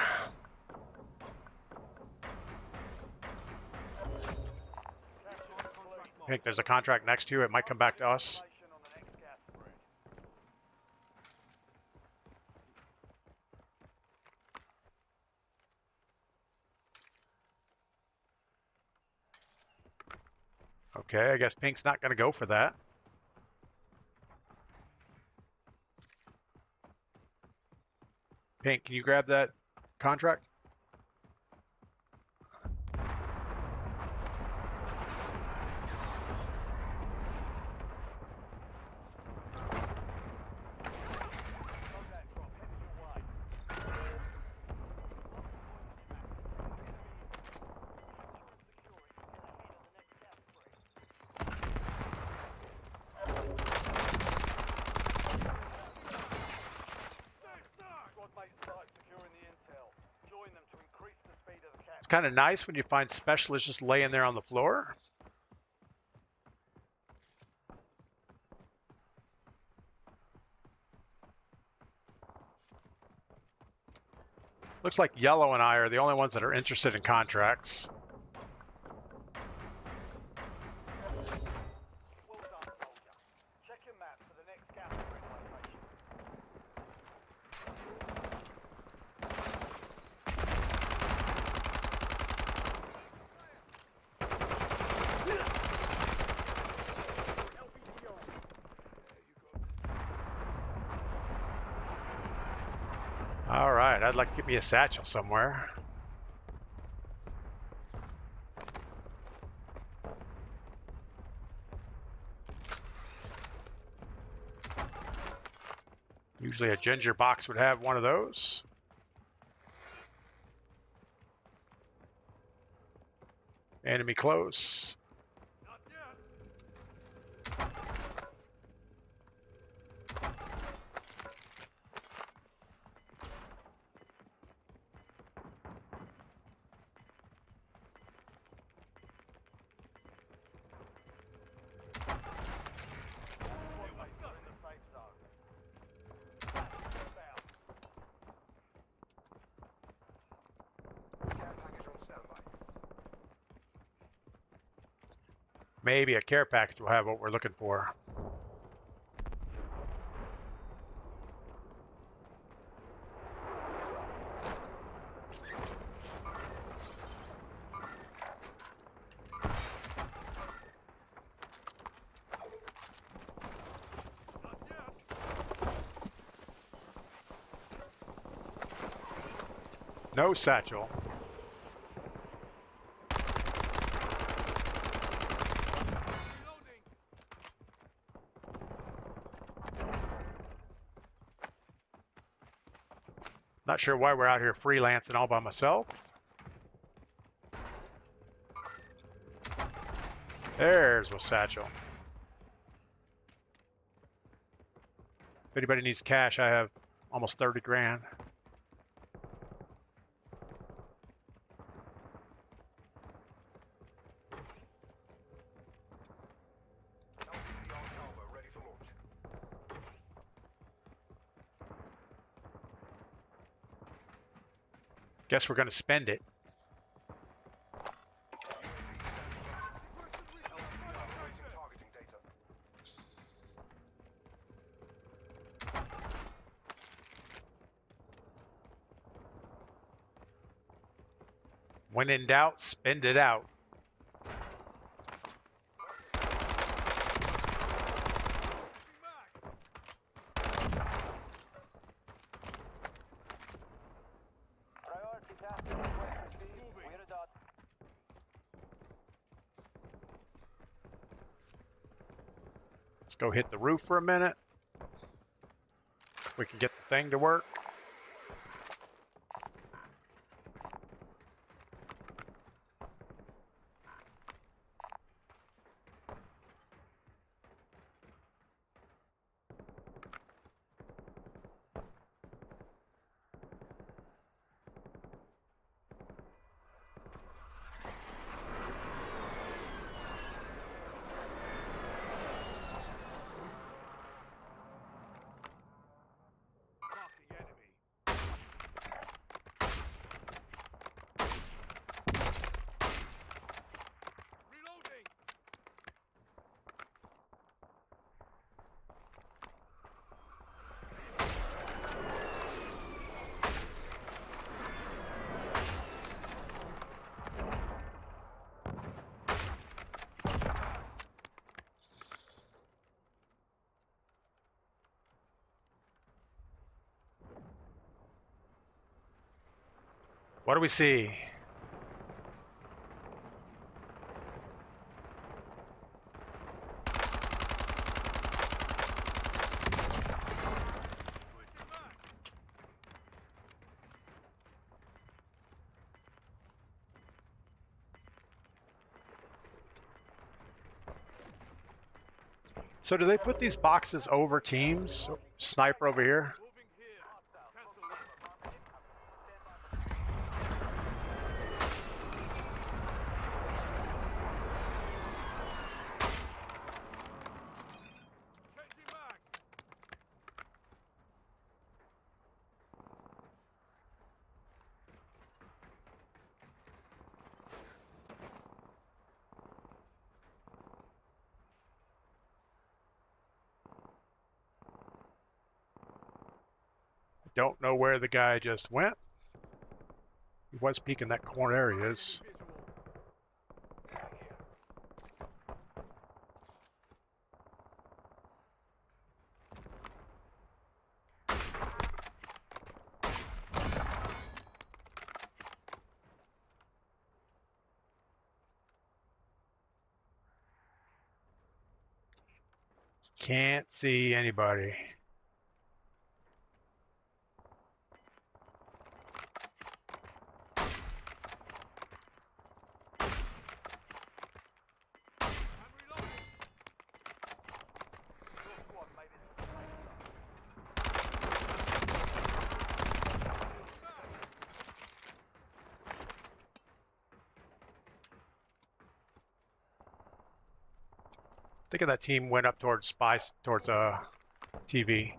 I think there's a contract next to you. It might come back to us. On the next gas spread. Okay, I guess Pink's not going to go for that. Pink, can you grab that contract? Loadout drop headed your way. Squad mates start securing the intel. Join them to increase the speed of the cap. It's kind of nice when you find specialists just laying there on the floor. Looks like Yellow and I are the only ones that are interested in contracts. Well done, soldier. Check your map for the next gas spread location. All right, I'd like to get me a satchel somewhere. Usually a ginger box would have one of those. Enemy close. Squad mates are in the safe zone. Inbound. Maybe a care package will have what we're looking for. No satchel. Not sure why we're out here freelancing all by myself. There's a satchel. If anybody needs cash, I have almost 30 grand. Guess we're going to spend it. When in doubt, spend it out. Priority task request received. We're a dot. Let's go hit the roof for a minute. We can get the thing to work. What do we see? So do they put these boxes over teams? Sniper over here. Don't know where the guy just went. He was peeking that corner. There he is. Can't see anybody. I think that team went up towards TV.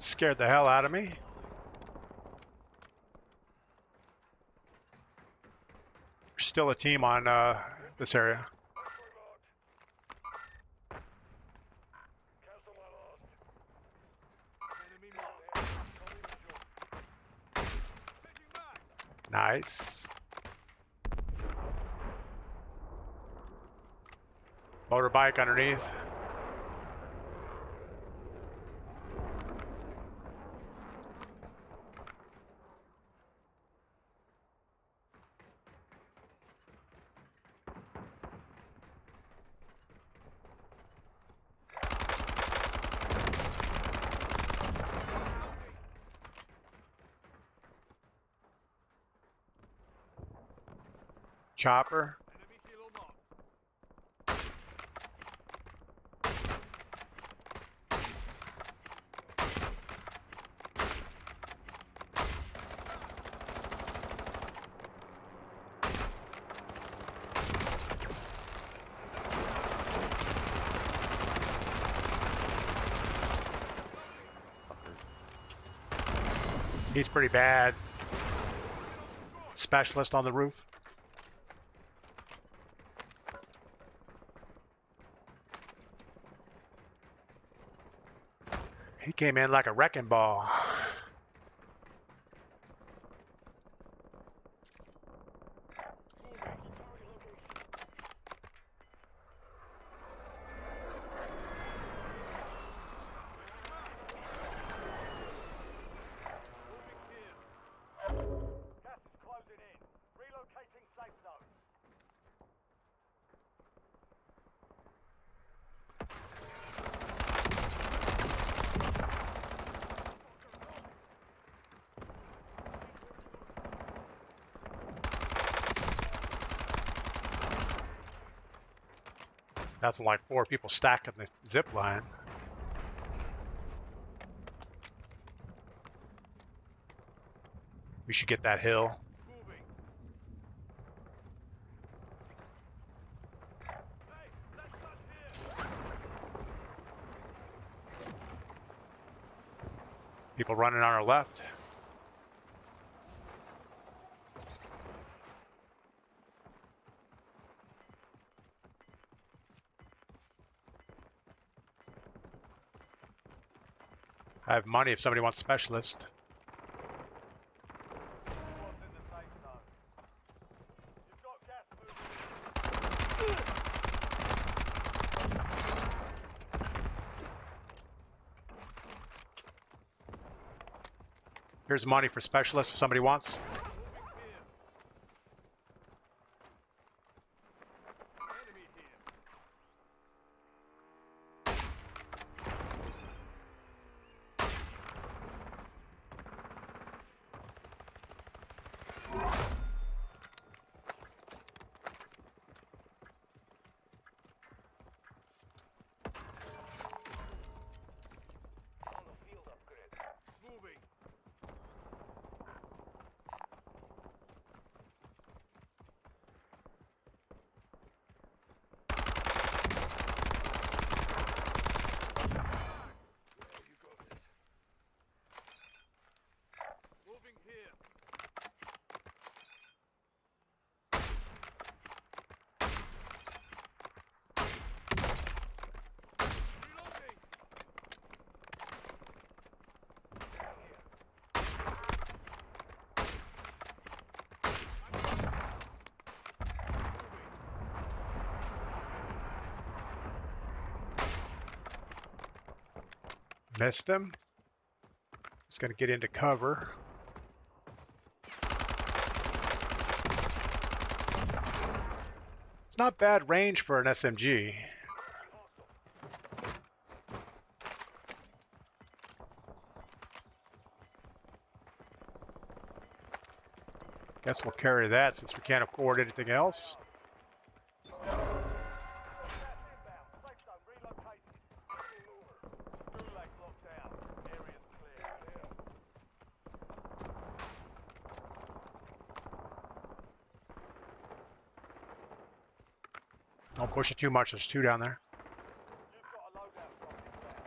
Scared the hell out of me. There's still a team on this area. Nice. Motorbike underneath. Chopper. He's pretty bad. Specialist on the roof. He came in like a wrecking ball. Gas is closing in. Relocating safe zone. Nothing like 4 people stacking the zip line. We should get that hill. People running on our left. I have money if somebody wants specialist. Squad's in the safe zone. You've got gas moving in. Here's money for specialist if somebody wants. Enemy here. On the field upgrade. Moving. You got this. Moving here. Reloading. Missed him. Just gonna get into cover. It's not bad range for an SMG. Guess we'll carry that since we can't afford anything else. Gas inbound. Safe zone relocated. Gulag locked down. Area's clear. Don't push it too much. There's two down there. You've got a loadout drop inbound.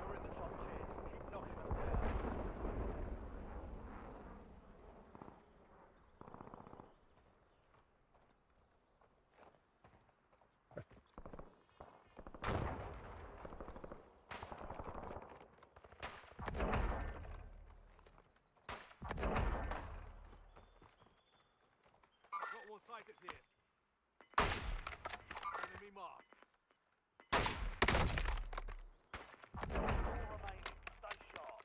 You're in the top tier. Keep knocking them down. Got one sighted here. Enemy marked. Four remaining. Stay sharp.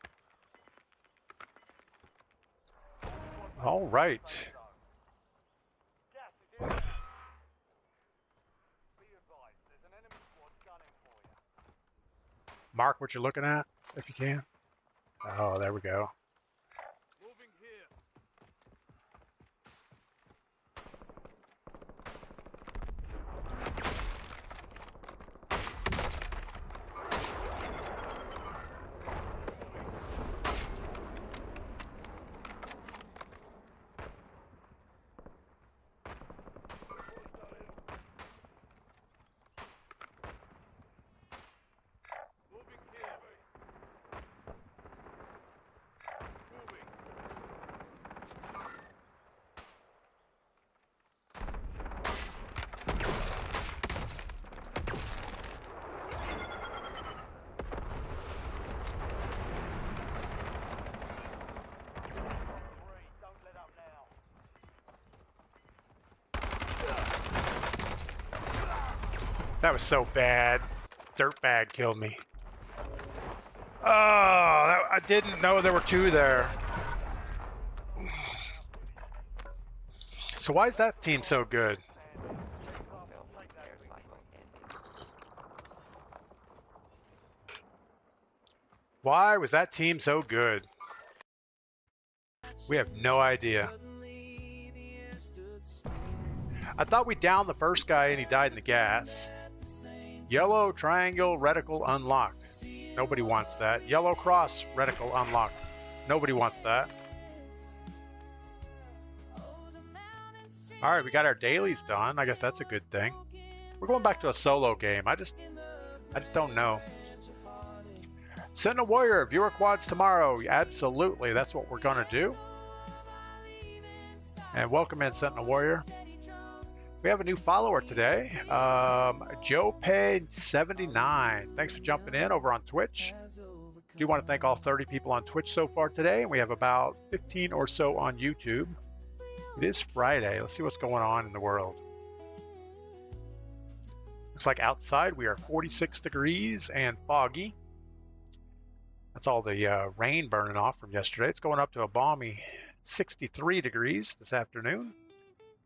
All right. Gas is inbound. Be advised, there's an enemy squad gunning for you. Mark what you're looking at, if you can. Oh, there we go. Moving here. Moving here. Moving. Don't let up now. That was so bad. Dirtbag killed me. Oh, I didn't know there were two there. So why is that team so good? Why was that team so good? We have no idea. I thought we downed the first guy and he died in the gas. Yellow triangle reticle unlocked. Nobody wants that. Yellow cross reticle unlocked. Nobody wants that. All right, we got our dailies done. I guess that's a good thing. We're going back to a solo game. I just don't know. Sentinel Warrior, viewer quads tomorrow. Absolutely, that's what we're gonna do. And welcome in, Sentinel Warrior. We have a new follower today, Joe Paid 79. Thanks for jumping in over on Twitch. Do want to thank all 30 people on Twitch so far today, and we have about 15 or so on YouTube. It is Friday. Let's see what's going on in the world. Looks like outside we are 46 degrees and foggy. That's all the rain burning off from yesterday. It's going up to a balmy 63 degrees this afternoon,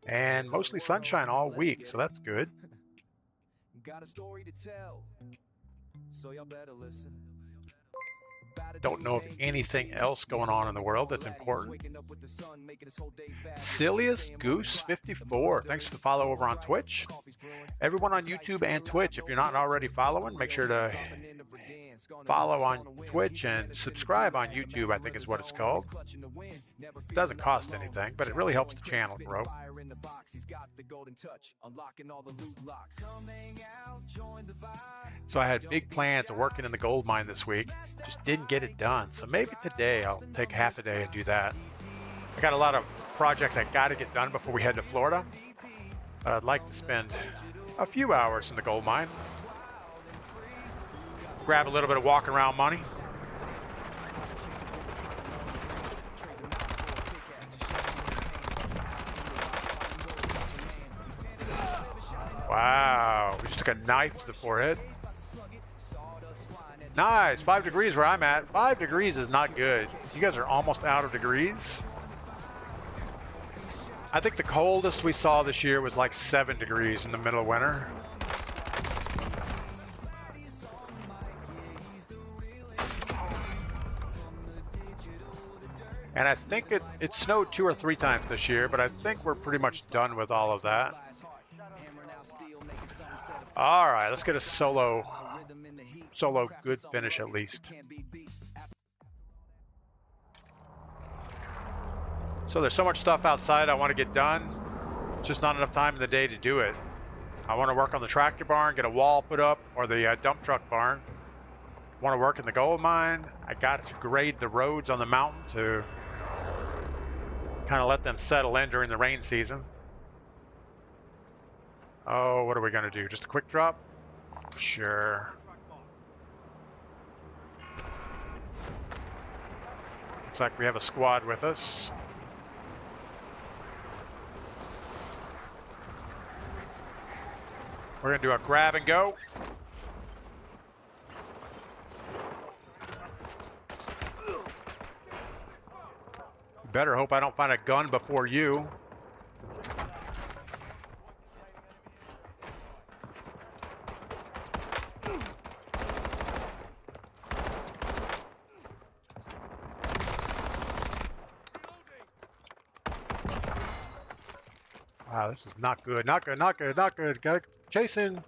and mostly sunshine all week, so that's good. Got a story to tell, so y'all better listen. Don't know of anything else going on in the world that's important. Silliest Goose 54, thanks for the follow over on Twitch. Everyone on YouTube and Twitch, if you're not already following, make sure to follow on Twitch and subscribe on YouTube, I think is what it's called. It doesn't cost anything, but it really helps the channel grow. So I had big plans of working in the gold mine this week, just didn't get it done. So maybe today I'll take half a day and do that. I got a lot of projects I got to get done before we head to Florida. I'd like to spend a few hours in the gold mine. Grab a little bit of walking around money. Wow, we just took a knife to the forehead. Nice, 5 degrees where I'm at. 5 degrees is not good. You guys are almost out of degrees. I think the coldest we saw this year was like 7 degrees in the middle of winter. And I think it snowed 2 or 3 times this year, but I think we're pretty much done with all of that. All right, let's get a solo good finish at least. So there's so much stuff outside I want to get done. It's just not enough time in the day to do it. I want to work on the tractor barn, get a wall put up, or the dump truck barn. I want to work in the gold mine. I got to grade the roads on the mountain to kind of let them settle in during the rain season. Oh, what are we going to do? Just a quick drop? Sure. Looks like we have a squad with us. We're going to do a grab and go. Better hope I don't find a gun before you. Wow, this is not good. Not good, not good, not good. Gotta chasing.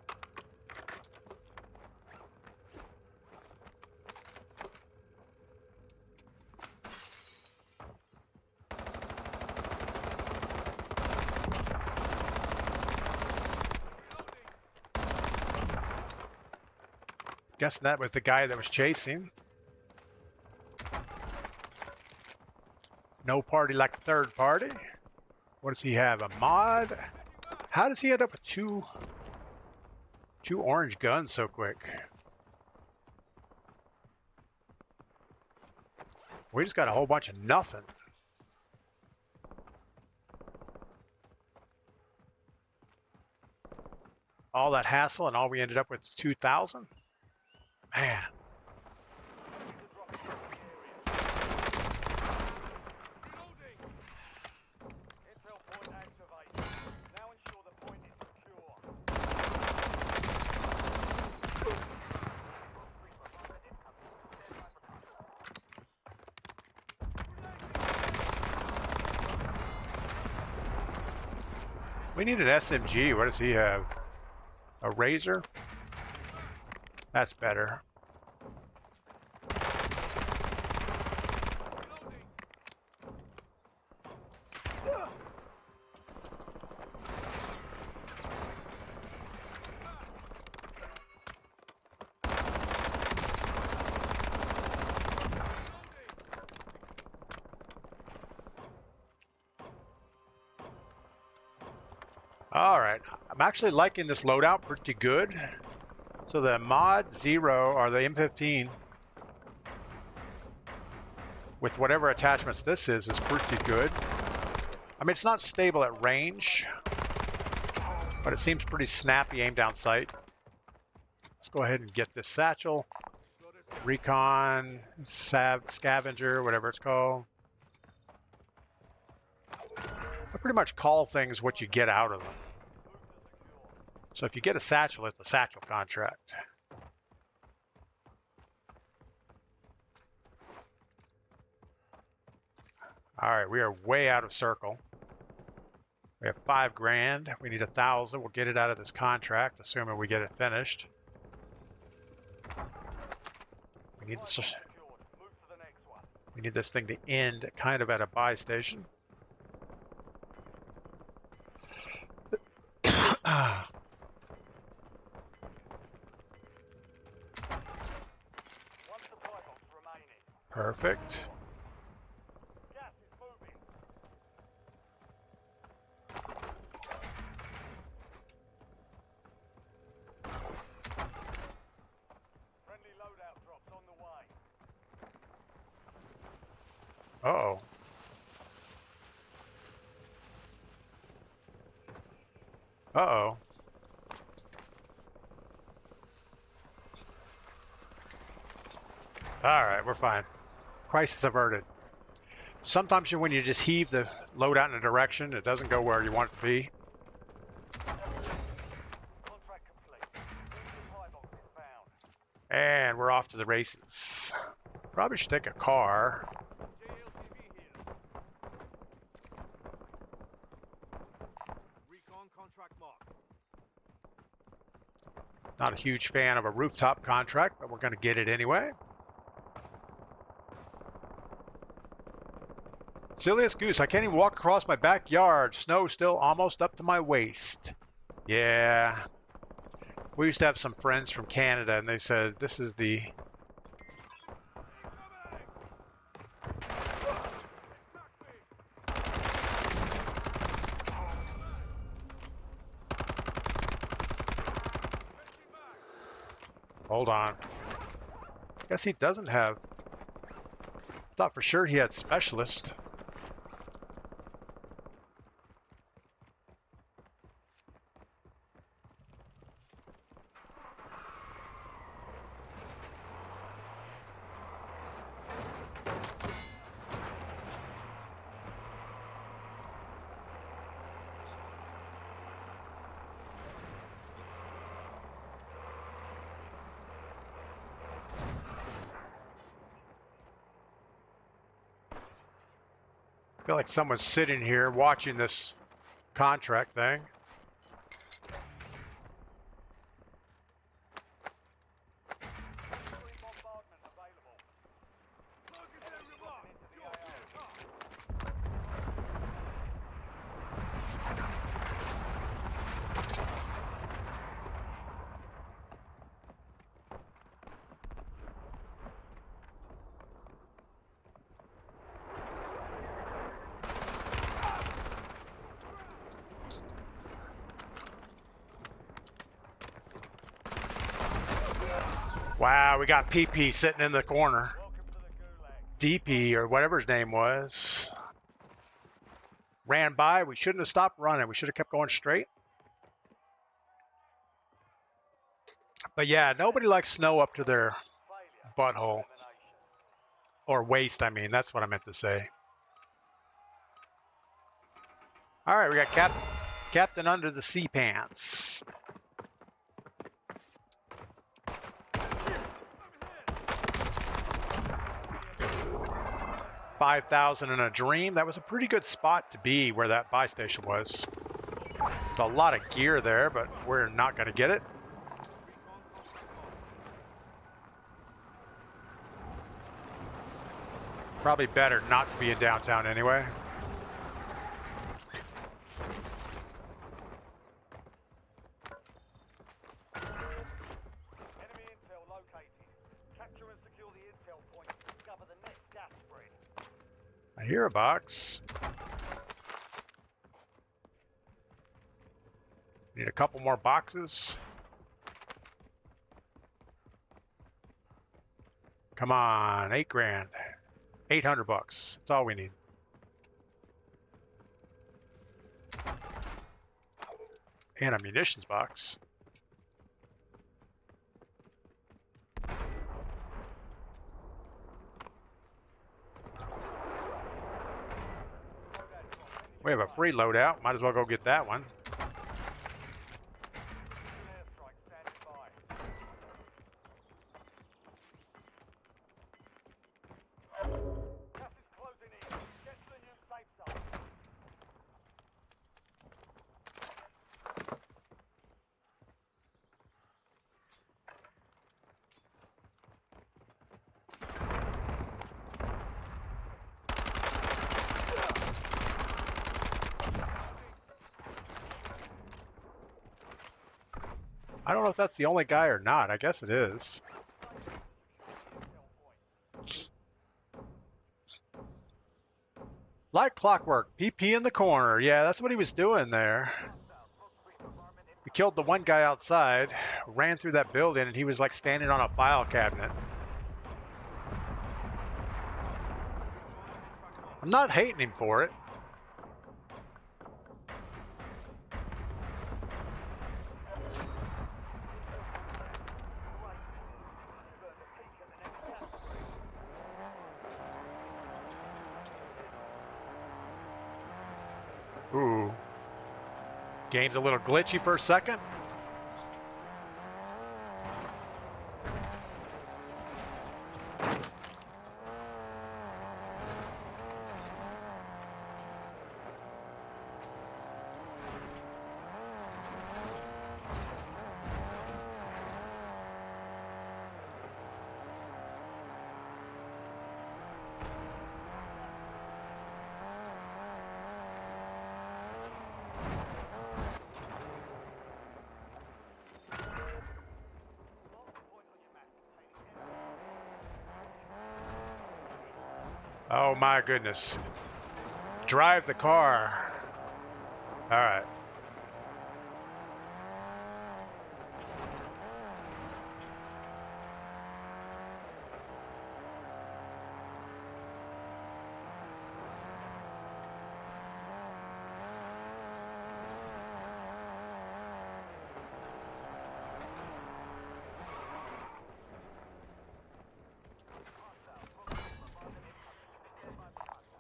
Guessing that was the guy that was chasing. No party like a third party. What does he have? A mod? How does he end up with two orange guns so quick? We just got a whole bunch of nothing. All that hassle and all we ended up with 2,000? Man. We need an SMG. What does he have? A razor? That's better. I'm actually liking this loadout pretty good. So the mod 0 or the M15 with whatever attachments this is pretty good. I mean, it's not stable at range, but it seems pretty snappy aim down sight. Let's go ahead and get this satchel. Recon, scavenger, whatever it's called. I pretty much call things what you get out of them. So if you get a satchel, it's a satchel contract. All right, we are way out of circle. We have $5 grand. We need 1,000. We'll get it out of this contract, assuming we get it finished. We need this. We need this thing to end kind of at a buy station. Perfect. Gas is moving. Friendly loadout drops on the way. Uh-oh. Uh-oh. All right, we're fine. Crisis averted. Sometimes when you just heave the loadout in a direction, it doesn't go where you want it to be. Contract complete. Supply box is found. And we're off to the races. Probably should take a car. Recon contract mark. Not a huge fan of a rooftop contract, but we're going to get it anyway. Silliest goose, I can't even walk across my backyard. Snow still almost up to my waist. Yeah. We used to have some friends from Canada, and they said, this is the... Hold on. Guess he doesn't have... I thought for sure he had specialist. I feel like someone's sitting here watching this contract thing. Bombardment available. Wow, we got PP sitting in the corner. Welcome to the Gulag. DP or whatever his name was. Ran by. We shouldn't have stopped running. We should have kept going straight. But yeah, nobody likes snow up to their Failure. butthole. Elimination. Or waist, I mean. That's what I meant to say. All right, we got Captain Under the Sea Pants. $5,000 in a dream. That was a pretty good spot to be where that buy station was. There's a lot of gear there, but we're not going to get it. Probably better not to be in downtown anyway. Enemy intel located. Capture and secure the intel point to discover the next gas spread. I hear a box. Need a couple more boxes. Come on, 8 grand. 800 bucks. That's all we need. And a munitions box. We have a free loadout. Might as well go get that one. Airstrike standing by. Gas is closing in. Get to the new safe zone. I don't know if that's the only guy or not. I guess it is. Like clockwork, PP in the corner. Yeah, that's what he was doing there. We killed the one guy outside, ran through that building, and he was like standing on a file cabinet. I'm not hating him for it. Ooh. Game's a little glitchy for a second. Oh my goodness. Drive the car. All right.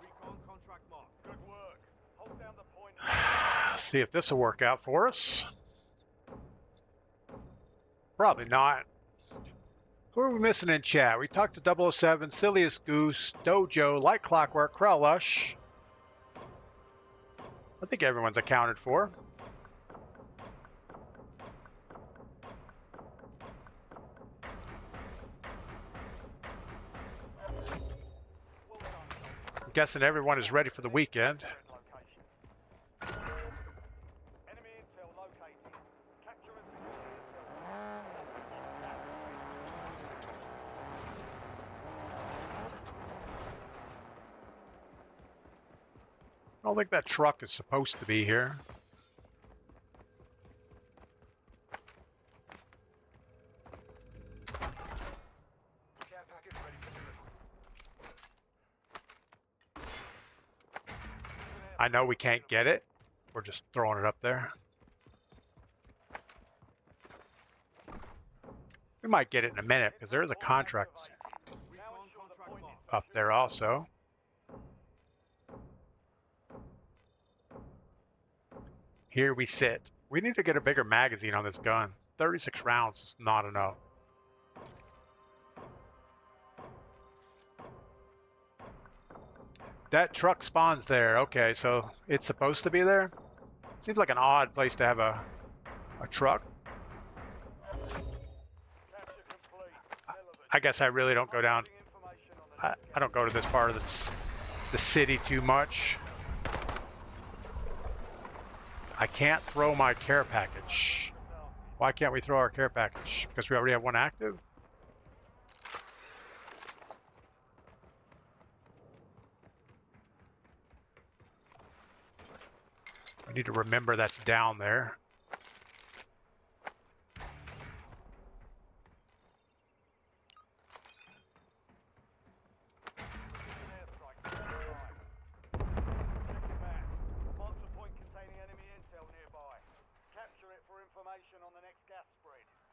Recon contract marked. Good work. Hold down the point. See if this will work out for us. Probably not. Who are we missing in chat? We talked to 007, Silliest Goose, Dojo, Like Clockwork, Krellush. I think everyone's accounted for. I'm guessing everyone is ready for the weekend. Enemy intel located. Capture and secure the intel. I don't think that truck is supposed to be here. Care package ready for delivery. I know we can't get it. We're just throwing it up there. We might get it in a minute because there is a contract Recon contract marked. up there also. Here we sit. We need to get a bigger magazine on this gun. 36 rounds is not enough. That truck spawns there. Okay, so it's supposed to be there? Seems like an odd place to have a truck. Capture complete. I guess I really don't go down. Information on the I don't go to this part of the city too much. I can't throw my care package. Why can't we throw our care package? Because we already have one active? I need to remember that's down there.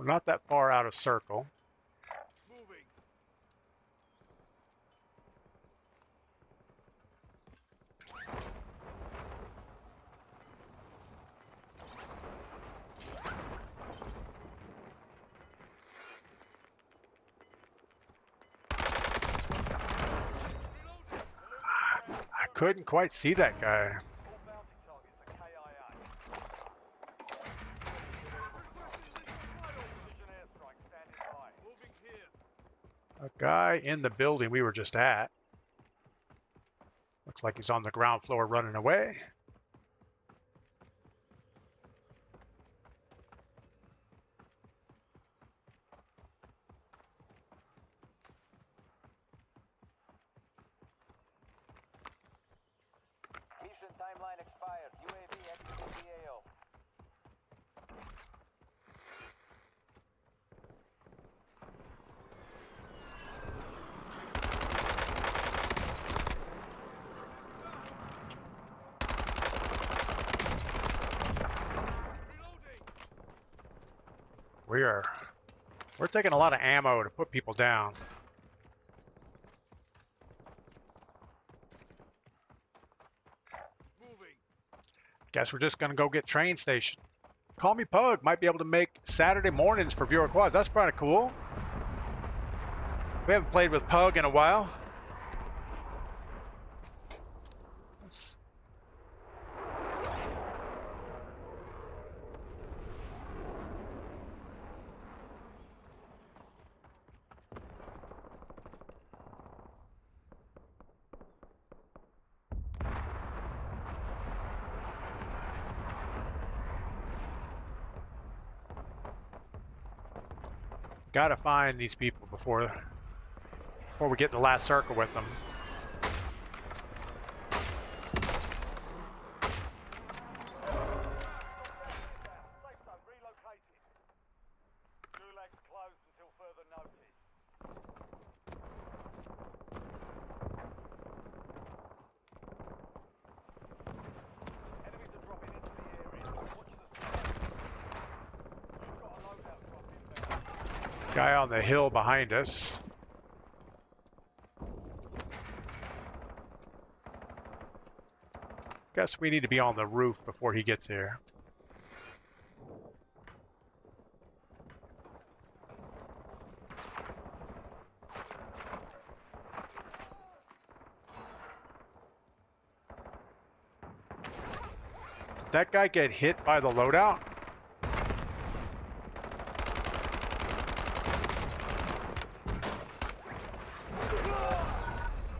We're not that far out of circle. Moving. I couldn't quite see that guy. All bounty targets are KIA. Precision airstrike standing by. Moving here. A guy in the building we were just at. Looks like he's on the ground floor running away. Mission timeline expired. UAV exiting the AO. We're taking a lot of ammo to put people down. Moving. Guess we're just gonna go get train station. Call Me Pug might be able to make Saturday mornings for viewer quads. That's kind of cool. We haven't played with Pug in a while. Gotta find these people before we get in the last circle with them. Safe zone relocated. Gulag closed until further notice. Enemies are dropping into the area. Watch the sky. You've got a loadout drop inbound. Guy on the hill behind us. Guess we need to be on the roof before he gets here. Did that guy get hit by the loadout?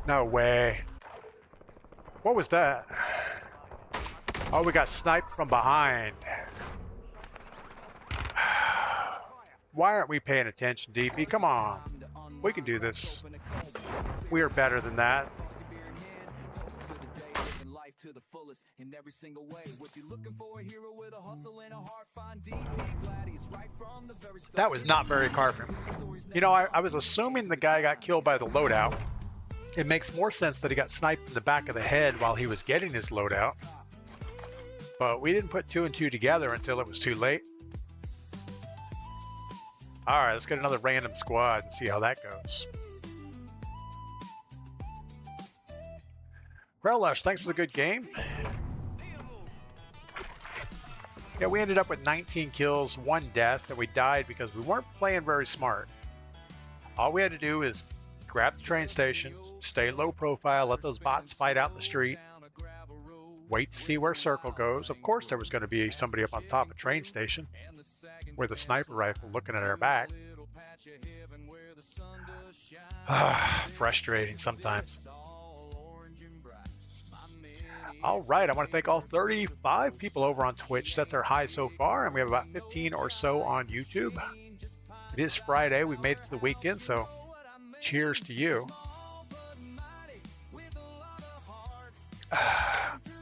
No way. What was that? Oh, we got sniped from behind. Why aren't we paying attention, DP? Come on. We can do this. We are better than that. To the fullest in every single way. If you're looking for a hero with a hustle and a heart, find DPGladius right from the very start. That was not very Carpenter. You know, I was assuming the guy got killed by the loadout. It makes more sense that he got sniped in the back of the head while he was getting his loadout. But we didn't put two and two together until it was too late. Alright, let's get another random squad and see how that goes. Relish, thanks for the good game. Yeah, we ended up with 19 kills, 1 death, and we died because we weren't playing very smart. All we had to do is grab the train station, stay low profile, let those bots fight out in the street, wait to see where circle goes. Of course there was going to be somebody up on top of train station with a sniper rifle looking at our back. Frustrating sometimes. All right, I want to thank all 35 people over on Twitch. That's our high so far, and we have about 15 or so on YouTube. It is Friday. We've made it to the weekend, so cheers to you.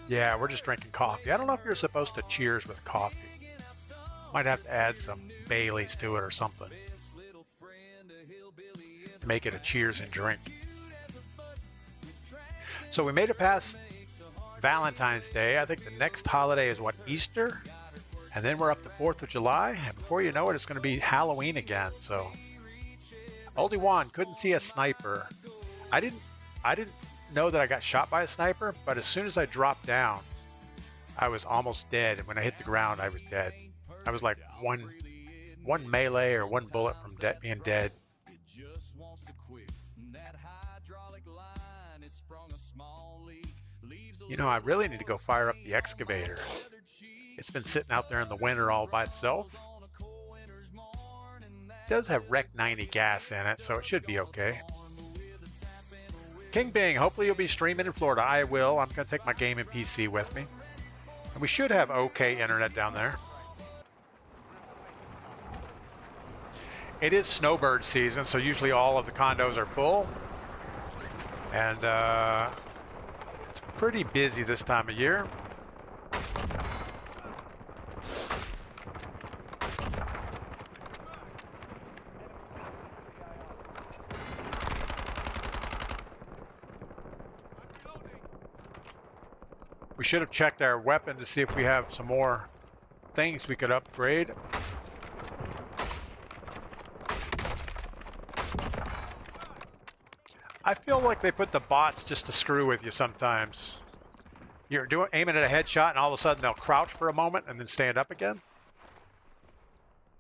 Yeah, we're just drinking coffee. I don't know if you're supposed to cheers with coffee. Might have to add some Baileys to it or something to make it a cheers and drink. So we made it past Valentine's Day. I think the next holiday is what, Easter? And then we're up to 4th of July, and before you know it, it's going to be Halloween again. So, Oldie Juan couldn't see a sniper. I didn't know that I got shot by a sniper, but as soon as I dropped down, I was almost dead. And when I hit the ground, I was dead. I was like one melee or one bullet from being dead. You know, I really need to go fire up the excavator. It's been sitting out there in the winter all by itself. It does have Rec 90 gas in it, so it should be okay. King Bing, hopefully you'll be streaming in Florida. I will. I'm going to take my gaming PC with me. And we should have okay internet down there. It is snowbird season, so usually all of the condos are full. And it's pretty busy this time of year. We should have checked our weapon to see if we have some more things we could upgrade. I feel like they put the bots just to screw with you sometimes. You're aiming at a headshot and all of a sudden they'll crouch for a moment and then stand up again.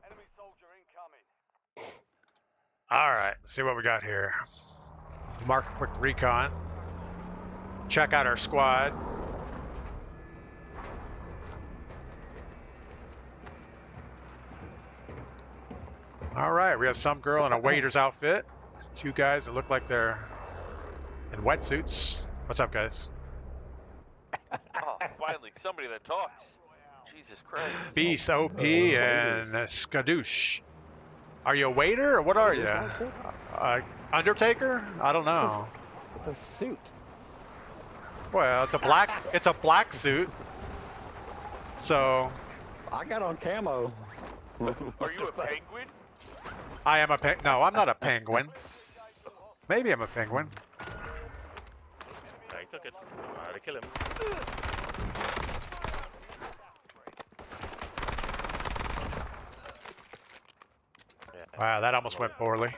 Enemy soldier incoming. All right, let's see what we got here. Mark a quick recon. Check out our squad. All right, we have some girl in a waiter's outfit. 2 guys that look like they're in wetsuits. What's up, guys? Oh, finally, somebody that talks. Jesus Christ. Beast, OP, and Skadoosh. Are you a waiter or what are you? Undertaker? I don't know. It's a suit. Well, it's a black suit. So I got on camo. Are you a penguin? I am a no, I'm not a penguin. Maybe I'm a penguin. I took it. I had to kill him. Wow, that almost went poorly.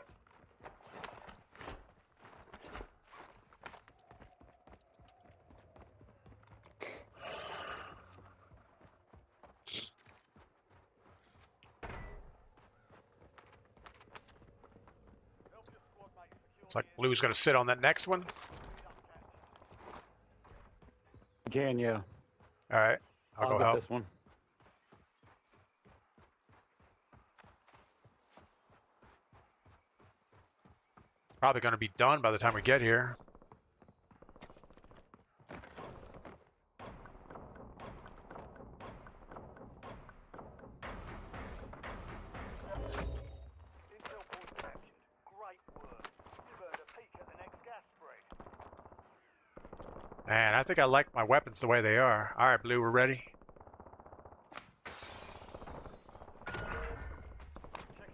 Looks like Blue's gonna sit on that next one. Can yeah. All right, I'll go get help. this one. Probably gonna be done by the time we get here. Intel point captured. Great work. You've earned a peek at the next gas spread. Man, I think I like my weapons the way they are. All right, Blue, we're ready. Check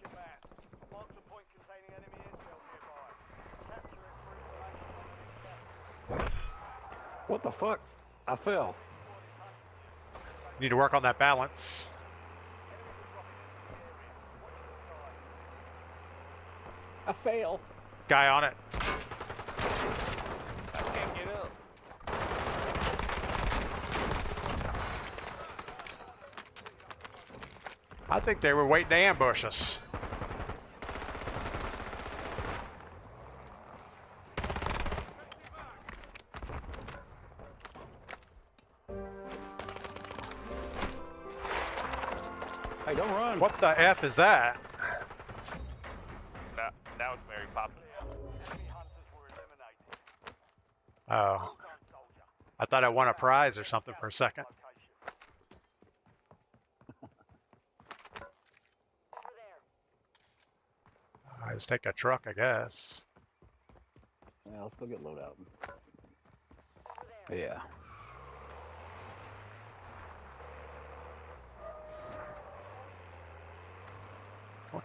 your map. Mark the point containing enemy intel nearby. Capture it for information on the next gas spread. What the fuck? I fell. Need to work on that balance. I fail. Guy on it. I can't get up. I think they were waiting to ambush us. Hey, don't run. What the F is that? Now it's Mary Poppins. Enemy hunters were eliminated. Oh, Well done, soldier. I thought I won a prize or something for a second. Location. I just take a truck, I guess. Yeah, let's go get loadout. Yeah.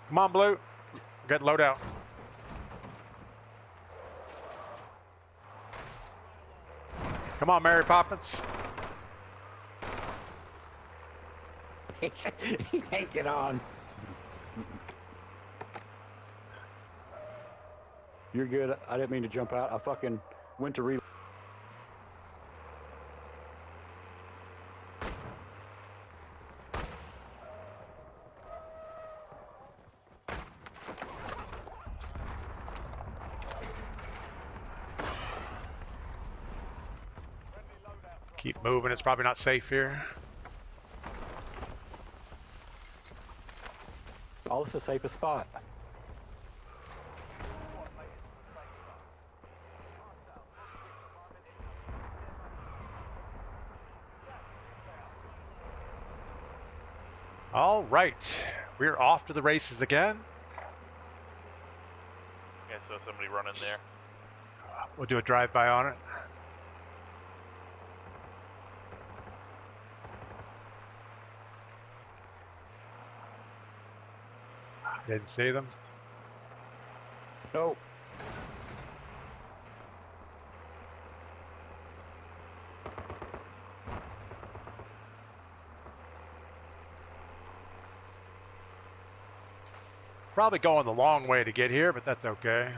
Come on, Blue. Get loadout. Come on, Mary Poppins. He can't get on. You're good. I didn't mean to jump out. I fucking went to reload. Keep moving. It's probably not safe here. Oh, it's the safest spot. All right, we're off to the races again. Yeah, so somebody running there. We'll do a drive-by on it. Didn't see them. Nope. Probably going the long way to get here, but that's okay.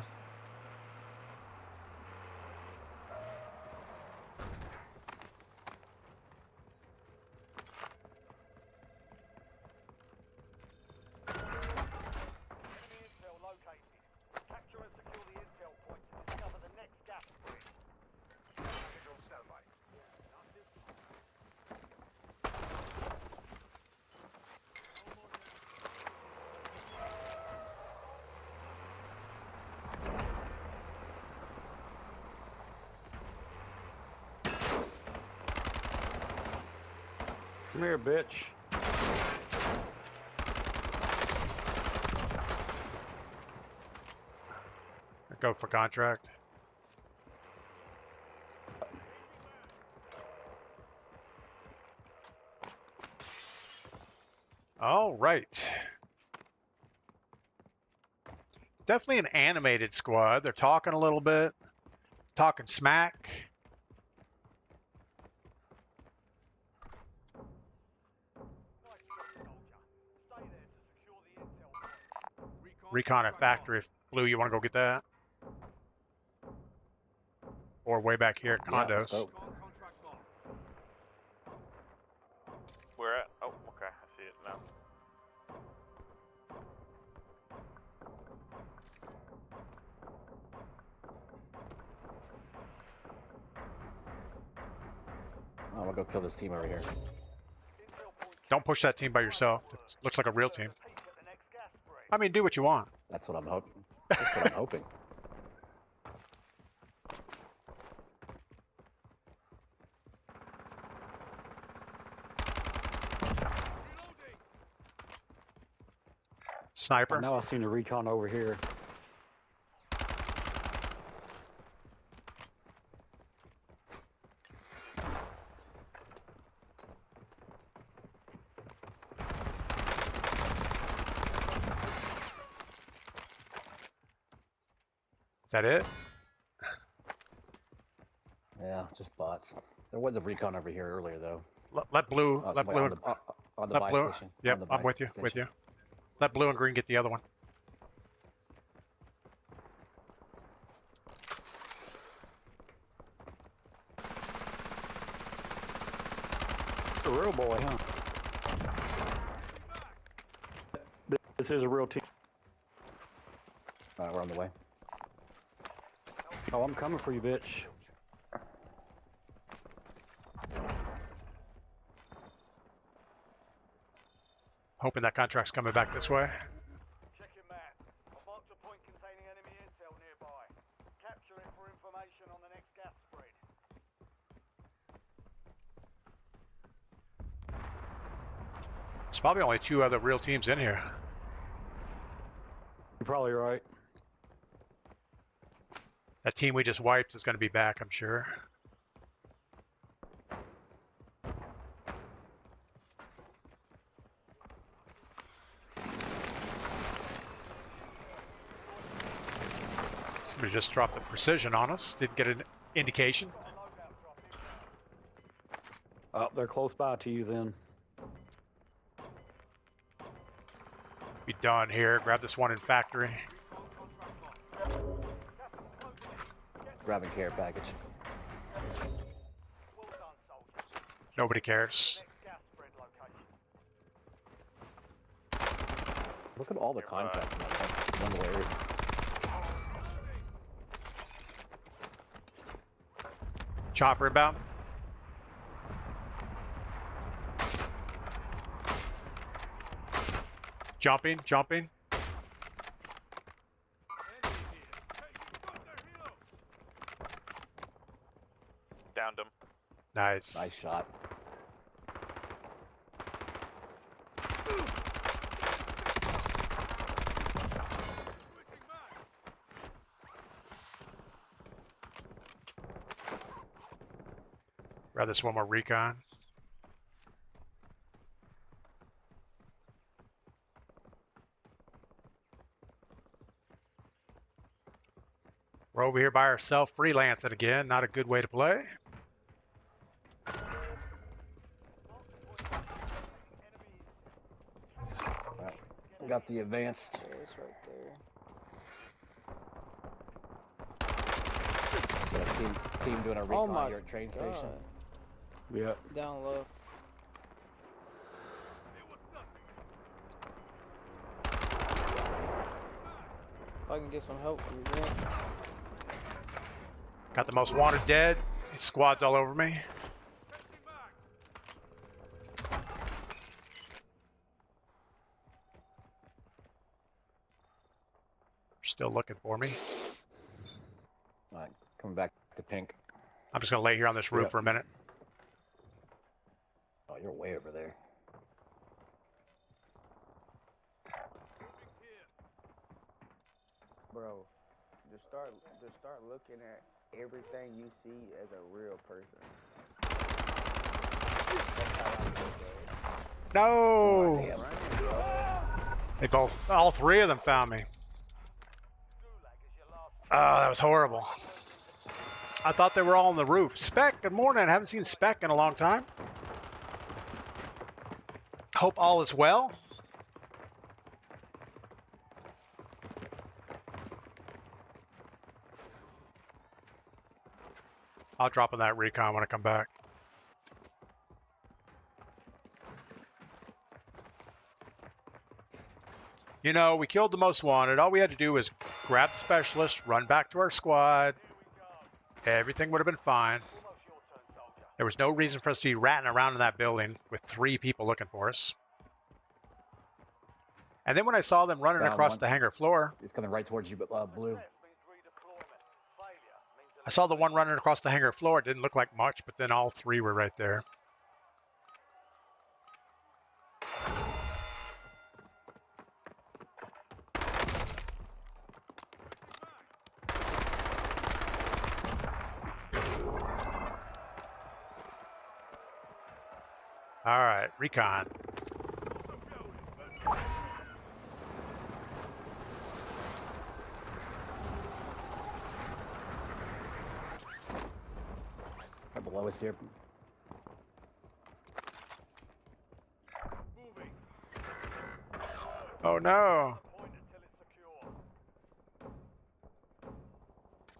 Enemy intel located. Capture and secure the intel point to discover the next gas spread. Package on standby. Come here, bitch. Go for contract. All right. Definitely an animated squad. They're talking a little bit, talking smack. Recon at factory. If Blue, you want to go get that? Or way back here at Yeah, let's condos. go. Where at? Oh, okay, I see it now. Oh, I'm gonna go kill this team over here. Don't push that team by yourself. It looks like a real team. I mean, do what you want. That's what I'm hoping. That's what I'm hoping. Sniper. Now I've seen a recon over here. Is that it? Yeah, just bots. There was a recon over here earlier, though. Let Blue. Let Somebody Blue. on the Let buy Blue. station. Yep, On the I'm buy with you. With station. you. Let Blue and Green get the other one. A real boy, huh? This is a real team. Alright, we're on the way. Oh, I'm coming for you, bitch. Hoping that contract's coming back this way. Check your map. I've marked a point containing enemy intel nearby. Capture it for information on the next gas spread. There's probably only 2 other real teams in here. You're probably right. That team we just wiped is going to be back, I'm sure. Somebody just dropped the precision on us. Didn't get an indication. Oh, they're close by to you then. Be done here. Grab this one in factory. Grabbing care package. Well done, soldiers. Nobody cares. Next gas spread location. Look at all the contacts in that one little area. Chopper inbound. Jumping, jumping. Downed him. Nice. Nice shot. Grab this one more recon. We're over here by ourselves freelancing again. Not a good way to play. Alright. We got the advanced. It's right there. Got a team doing a Oh recon my here at train God. station. Yep. Down low. If I can get some help from you, man. Got the most wanted dead. Squads all over me. Still looking for me. Alright, coming back to pink. I'm just gonna lay here on this roof Yep. for a minute. Oh, you're way over there. Bro, just start looking at everything you see as a real person. That's how I look at it. No! Damn. They both, all three of them found me. Oh, that was horrible. I thought they were all on the roof. Spec, good morning. I haven't seen Spec in a long time. Hope all is well. I'll drop on that recon when I come back. You know, we killed the most wanted. All we had to do was grab the specialist, run back to our squad. Everything would have been fine. There was no reason for us to be ratting around in that building with 3 people looking for us. And then when I saw them running Down across one. the hangar floor, It's coming right towards you, but blue. I saw the one running across the hangar floor. It didn't look like much, but then all 3 were right there. All right, recon. Right below us here. Oh no.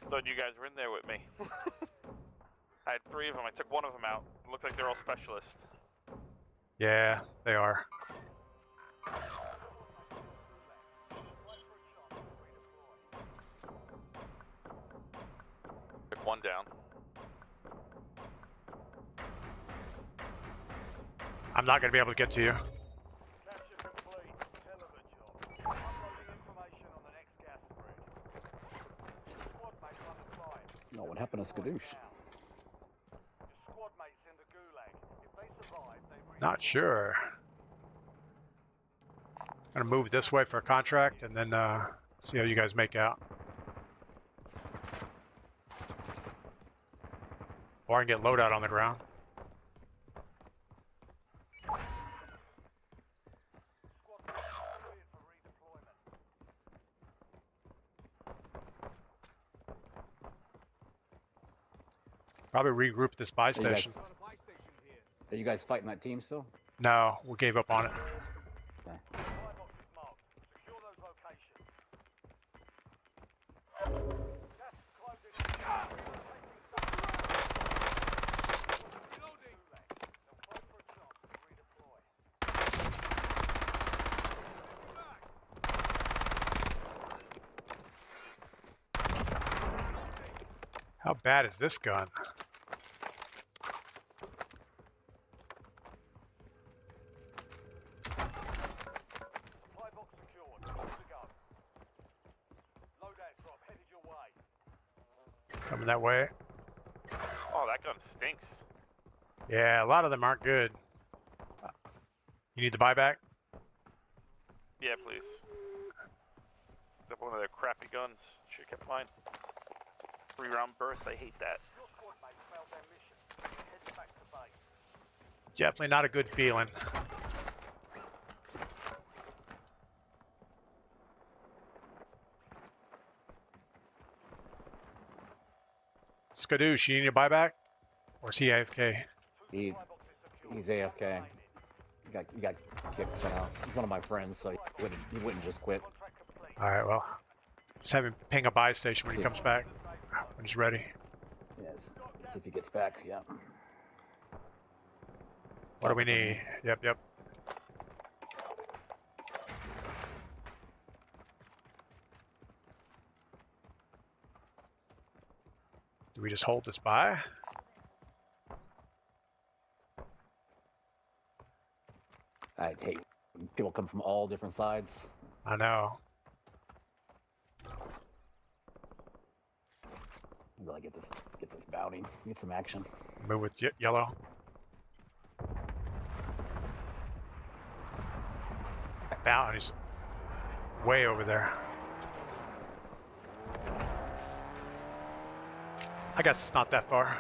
Thought you guys were in there with me. I had 3 of them. I took one of them out. It looked like they're all specialists. Yeah, they are. Took one down. I'm not going to be able to get to you. Capture complete. Hell of a job. Uploading information on the next gas spread. Squad mates under fire. No, what happened to Skadoosh? Your squad mates in the gulag. If they survive, they Not sure. I'm going to move this way for a contract and then see how you guys make out. Or I can get loadout on the ground. Probably regroup at this buy you guys- station. Are you guys fighting that team still? No, we gave up on it. Okay. How bad is this gun? Supply box secured. Good to go. Loadout drop headed your way. Coming that way. Oh, that gun stinks. Yeah, a lot of them aren't good. You need the buyback? Yeah, please. Except one of their crappy guns. Should've kept mine. 3-round burst, I hate that. Your squad mates failed their mission. Head back to base. Definitely not a good feeling. Skadoosh, you need a buyback? Or is he AFK? Two supply boxes secured. He's AFK. He got kicked out. He's one of my friends, so he wouldn't just quit. Contract complete. Alright, well. Just have him ping a buy station when he comes back. When he's ready. Yes. See if he gets back. Yeah. What do we need? Yep. Do we just hold this buy? I hate when people come from all different sides. I know. I'm gonna get this bounty, get some action. Move with yellow. Bounty's way over there. I guess it's not that far.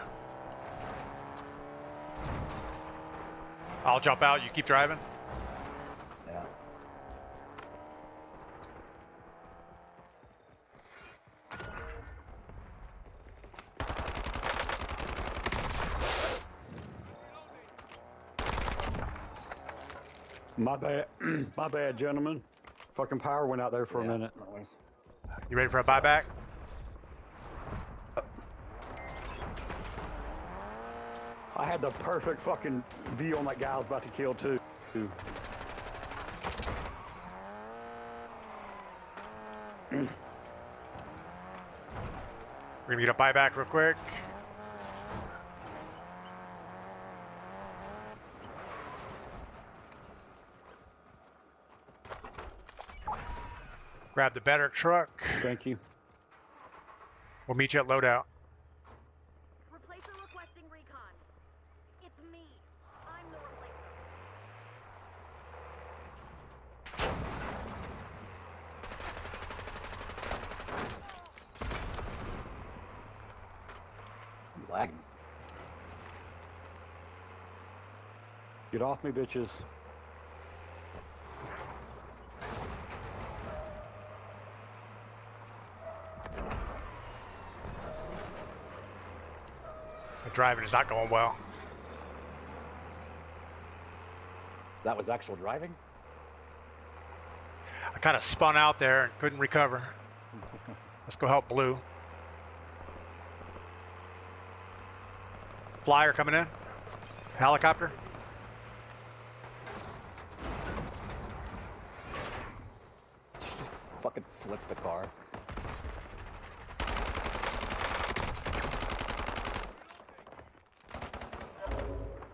I'll jump out, you keep driving. Yeah. My bad, my bad, gentlemen. Fucking power went out there for a minute. No worries. You ready for a buyback? I had the perfect fucking view on that guy I was about to kill too. We're gonna get a buyback real quick. Grab the better truck. Thank you. We'll meet you at loadout. Replacer requesting recon. It's me. I'm the replacer. I'm lagging. Get off me, bitches. The driving is not going well. That was actual driving? I kind of spun out there and couldn't recover. Let's go help Blue. Flyer coming in. Helicopter. Just fucking flip the car.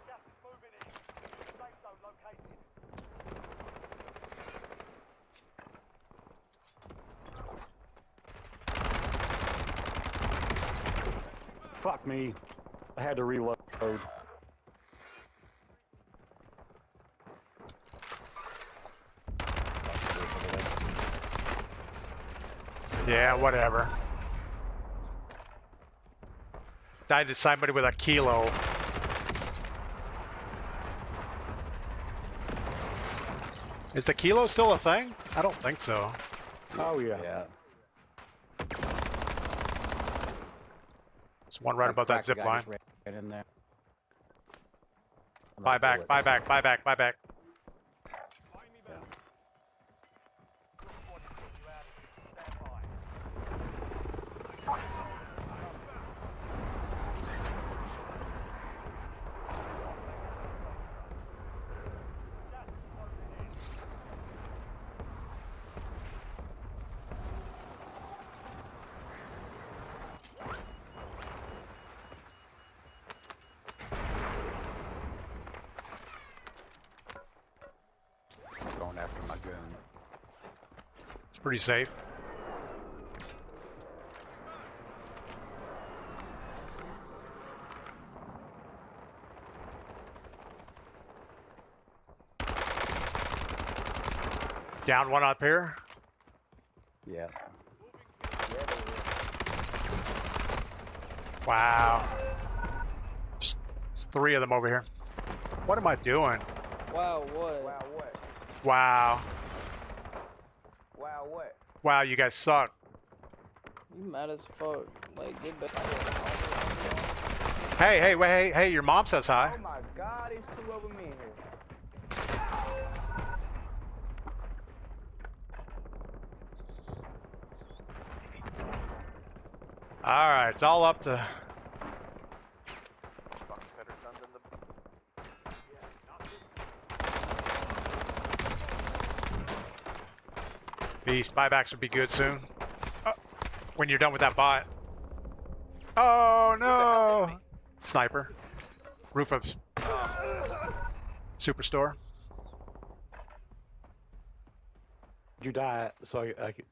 Gas is moving in. Safe zone located. Fuck me. I had to reload. Yeah, whatever. Died to somebody with a kilo. Is the kilo still a thing? I don't think so. Oh yeah. Yeah. There's one right above that zip line. Right in there. I'm Buy gonna back, pull it. buy back, buy back, buy back. Your squad is getting you out of here. Stand by. Gas is closing in. shotgun. It's pretty safe. Down one up here. Yeah. Wow. There's 3 of them over here. What am I doing? Wow, what? Wow, what? Wow. Wow, what? Wow, you guys suck. You mad as fuck. Like, get back. Hey, wait, hey, your mom says hi. Oh my God, there's 2 of them in here. All right, it's all up to. Fuck, better done than the. Beast buybacks would be good soon. When you're done with that bot. Oh no! Sniper. Roof of Superstore. You die, so I could.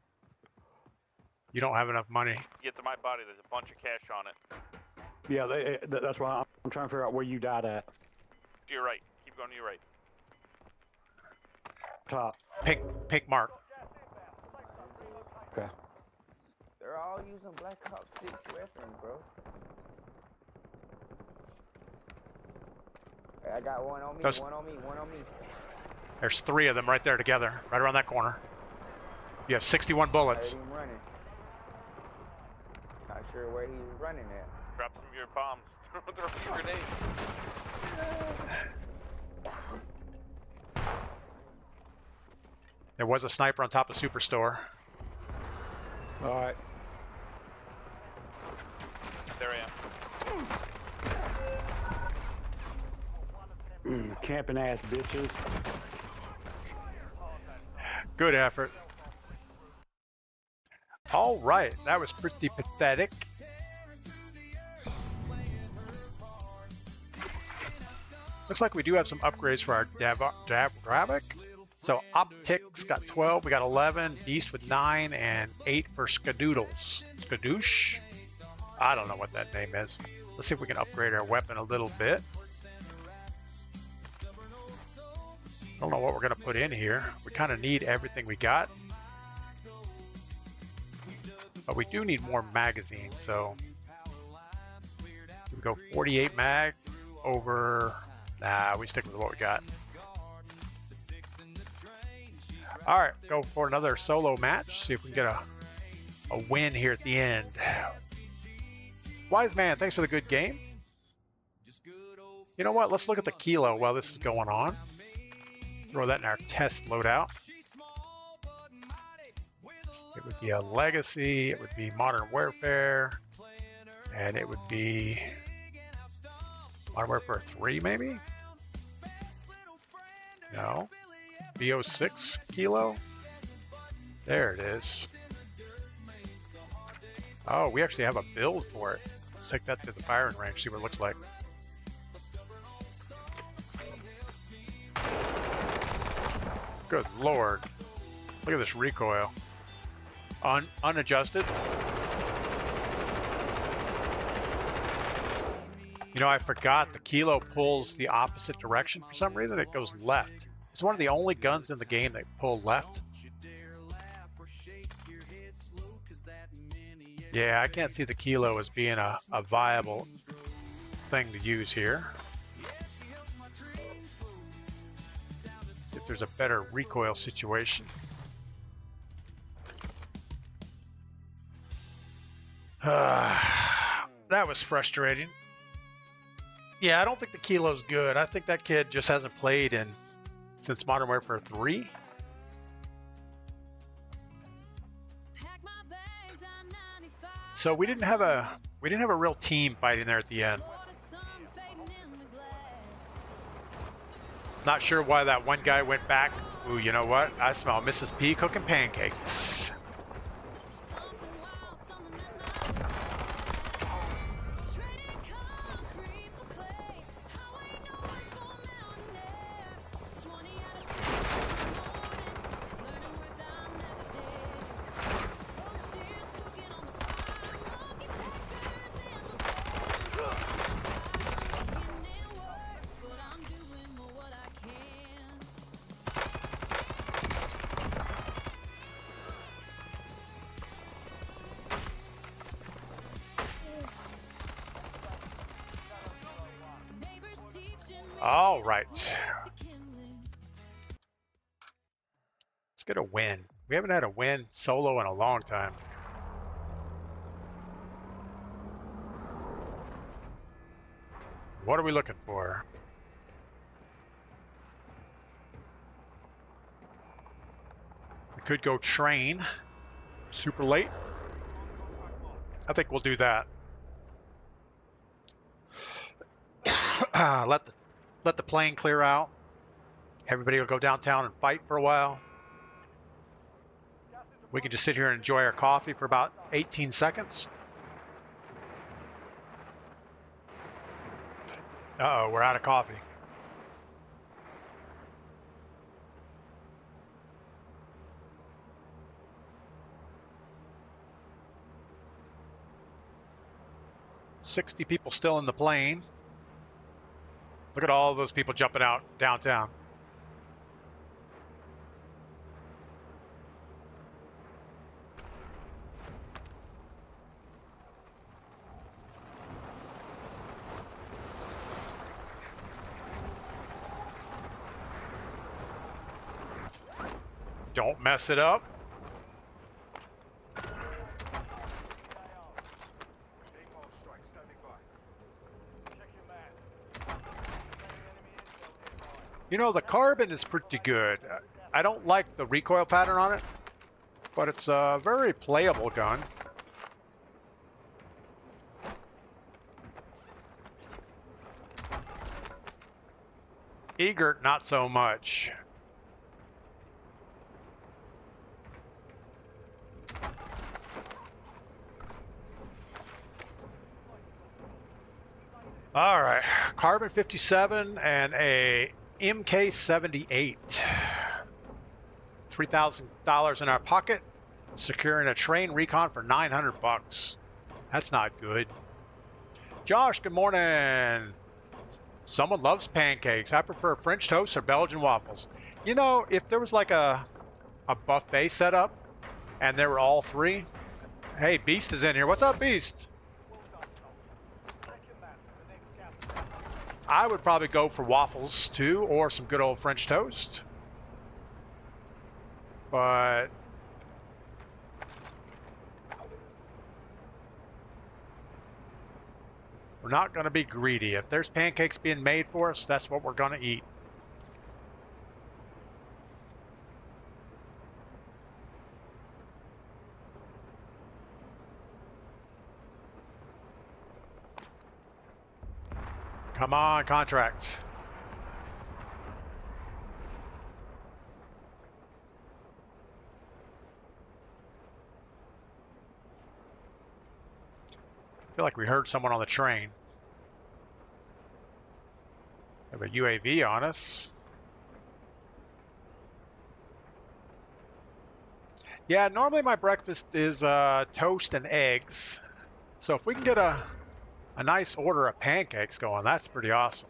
You don't have enough money. Get to my body, there's a bunch of cash on it. Yeah, that's why I'm trying to figure out where you died at. To your right. Keep going to your right. Top. Pink mark. Okay. They're all using Black Ops 6 weapons, bro. Hey, I got one on me, Those- one on me, one on me. There's 3 of them right there together, right around that corner. You have 61 I bullets. heard him running. Not sure where he's running at. Drop some of your bombs. Throw a few grenades. There was a sniper on top of Superstore. All right. There I am. Camping ass bitches. Good effort. All right, that was pretty pathetic. Looks like we do have some upgrades for our Dravik. So Optics got 12, we got 11, Beast with 9, and 8 for Skadoodles. Skadoosh? I don't know what that name is. Let's see if we can upgrade our weapon a little bit. I don't know what we're going to put in here. We kind of need everything we got. But we do need more magazines, so we go 48 mag over. Nah, we stick with what we got. All right, go for another solo match. See if we can get a win here at the end. Wise man, thanks for the good game. You know what? Let's look at the kilo while this is going on. Throw that in our test loadout. It would be a Legacy, it would be Modern Warfare, and it would be Modern Warfare 3 maybe? No. BO6 kilo? There it is. Oh, we actually have a build for it. Let's take that to the firing range, see what it looks like. Good lord. Look at this recoil. Unadjusted. You know, I forgot the kilo pulls the opposite direction for some reason. It goes left. It's one of the only guns in the game that pull left. Yeah, I can't see the kilo as being a viable thing to use here. See if there's a better recoil situation. That was frustrating. Yeah, I don't think the kilo's good. I think that kid just hasn't played since Modern Warfare 3. So we didn't have a real team fighting there at the end. Not sure why that one guy went back. Ooh, you know what? I smell Mrs. P cooking pancakes. All right. Let's get a win. We haven't had a win solo in a long time. What are we looking for? We could go train. Super late. I think we'll do that. Let the plane clear out. Everybody will go downtown and fight for a while. We can just sit here and enjoy our coffee for about 18 seconds. Uh-oh, we're out of coffee. $60 people still in the plane. Look at all those people jumping out downtown. Don't mess it up. You know, the carbon is pretty good. I don't like the recoil pattern on it, but it's a very playable gun. Egert, not so much. All right, carbon 57 and a MK78. $3,000 in our pocket, securing a train recon for 900 bucks. That's not good. Josh, good morning. Someone loves pancakes. I prefer French toast or Belgian waffles. You know, if there was like a buffet set up and there were all three. Hey, Beast is in here. What's up, Beast? I would probably go for waffles too, or some good old French toast. But we're not going to be greedy. If there's pancakes being made for us, that's what we're going to eat. Come on, contract. I feel like we heard someone on the train. We have a UAV on us. Yeah, normally my breakfast is toast and eggs. So if we can get a nice order of pancakes going, that's pretty awesome.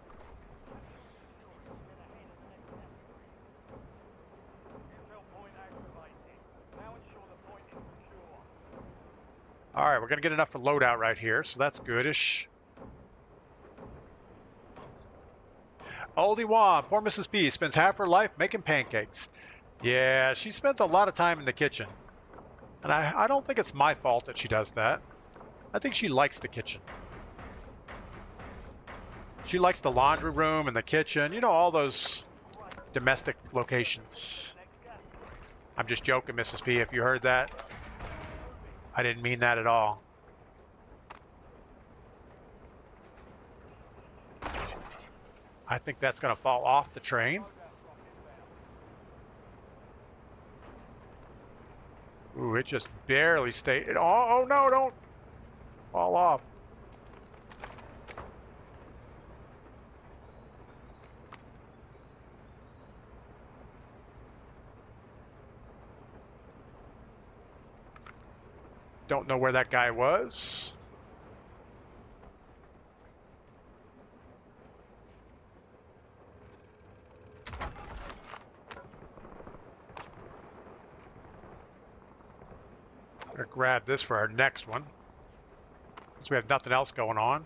All right, we're gonna get enough for loadout right here, so that's goodish. Oldie Wan, poor Mrs. P spends half her life making pancakes. Yeah, she spends a lot of time in the kitchen. And I don't think it's my fault that she does that. I think she likes the kitchen. She likes the laundry room and the kitchen, you know, all those domestic locations. I'm just joking, Mrs. P, if you heard that. I didn't mean that at all. I think that's going to fall off the train. Ooh, it just barely stayed. Oh no, don't fall off. Don't know where that guy was. Better grab this for our next one, since we have nothing else going on.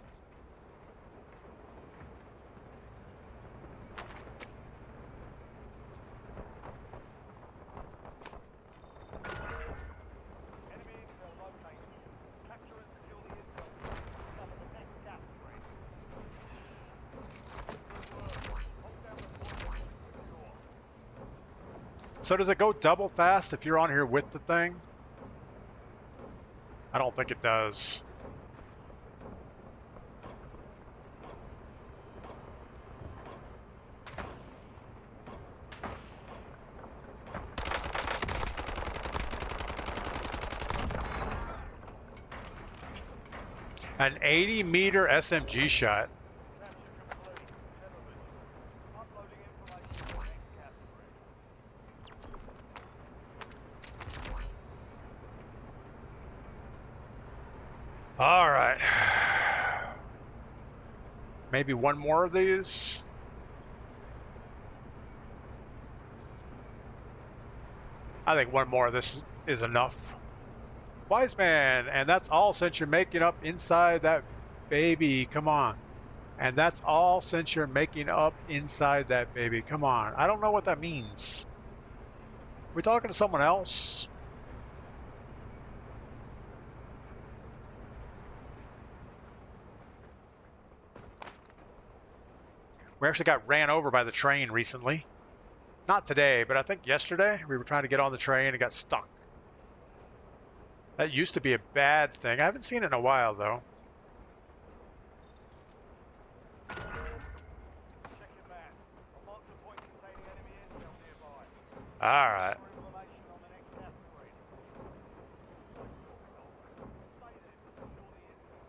So does it go double fast if you're on here with the thing? I don't think it does. An 80-meter SMG shot. Capture complete. Gentlemen, uploading information to the next capture room. All right. Maybe one more of these. I think one more of this is enough. Wise man, and that's all since you're making up inside that baby. Come on. And that's all since you're making up inside that baby. Come on. I don't know what that means. We talking to someone else? We actually got ran over by the train recently. Not today, but I think yesterday we were trying to get on the train and got stuck. That used to be a bad thing. I haven't seen it in a while, though. Check your map. I'll mark the point containing enemy intel nearby. All right. For information on the next capture room. Stay there to secure the intel.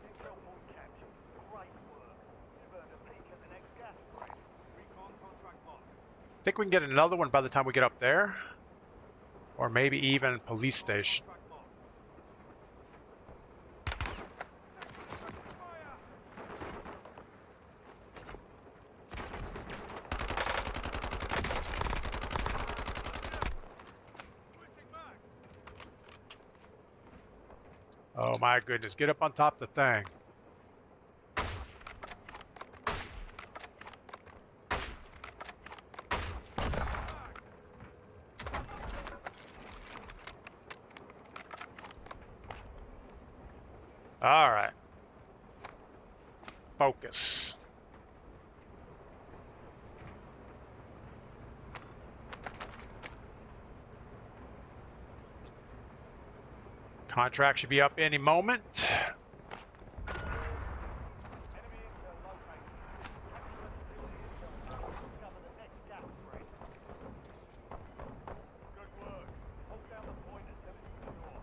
Intel point captured. Great work. You've earned a peek at the next gas spread. Recon contract locked. Think we can get another one by the time we get up there, or maybe even police station. Contract locked. Oh my goodness! Get up on top of the thing. All right. Focus. Contract should be up any moment. Enemy intel located. Capture and secure the intel to discover the next gas spread. Good work. Hold down the point until it's secure.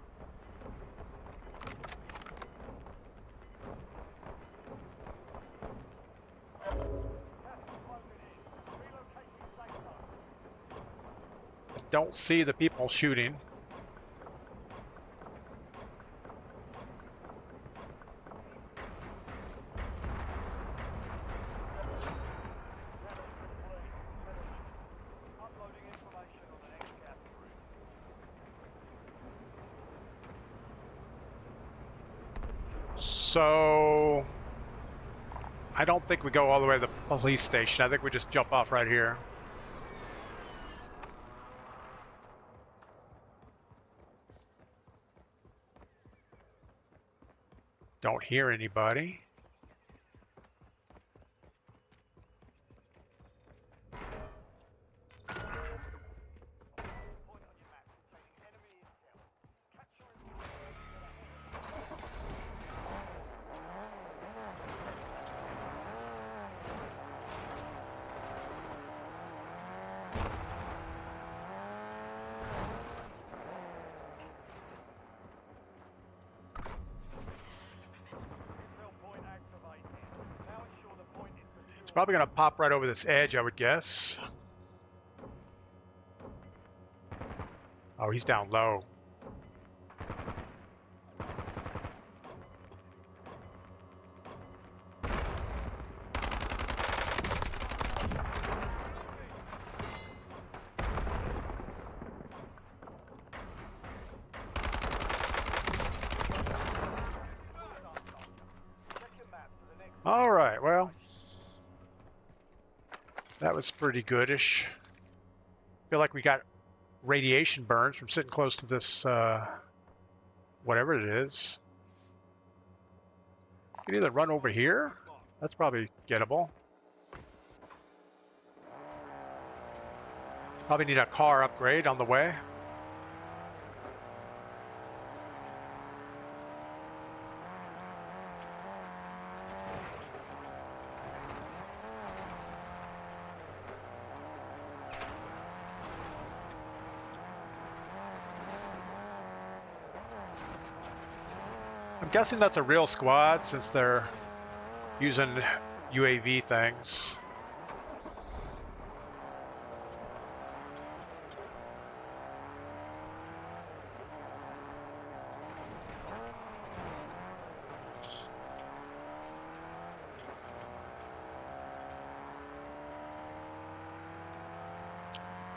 Gas is closing in. Relocating safe zone. Don't see the people shooting. Uploading information on the next capture room. So I don't think we go all the way to the police station. I think we just jump off right here. Don't hear anybody. Point on your map containing enemy intel. Capture and secure the intel ahead. Intel point activated. Now ensure the point is secure. It's probably going to pop right over this edge, I would guess. Oh, he's down low. Check your map for the All right, well, that was pretty goodish. Feel like we got radiation burns from sitting close to this, whatever it is. You can either run over here. That's probably gettable. Probably need a car upgrade on the way. I'm guessing that's a real squad since they're using UAV things.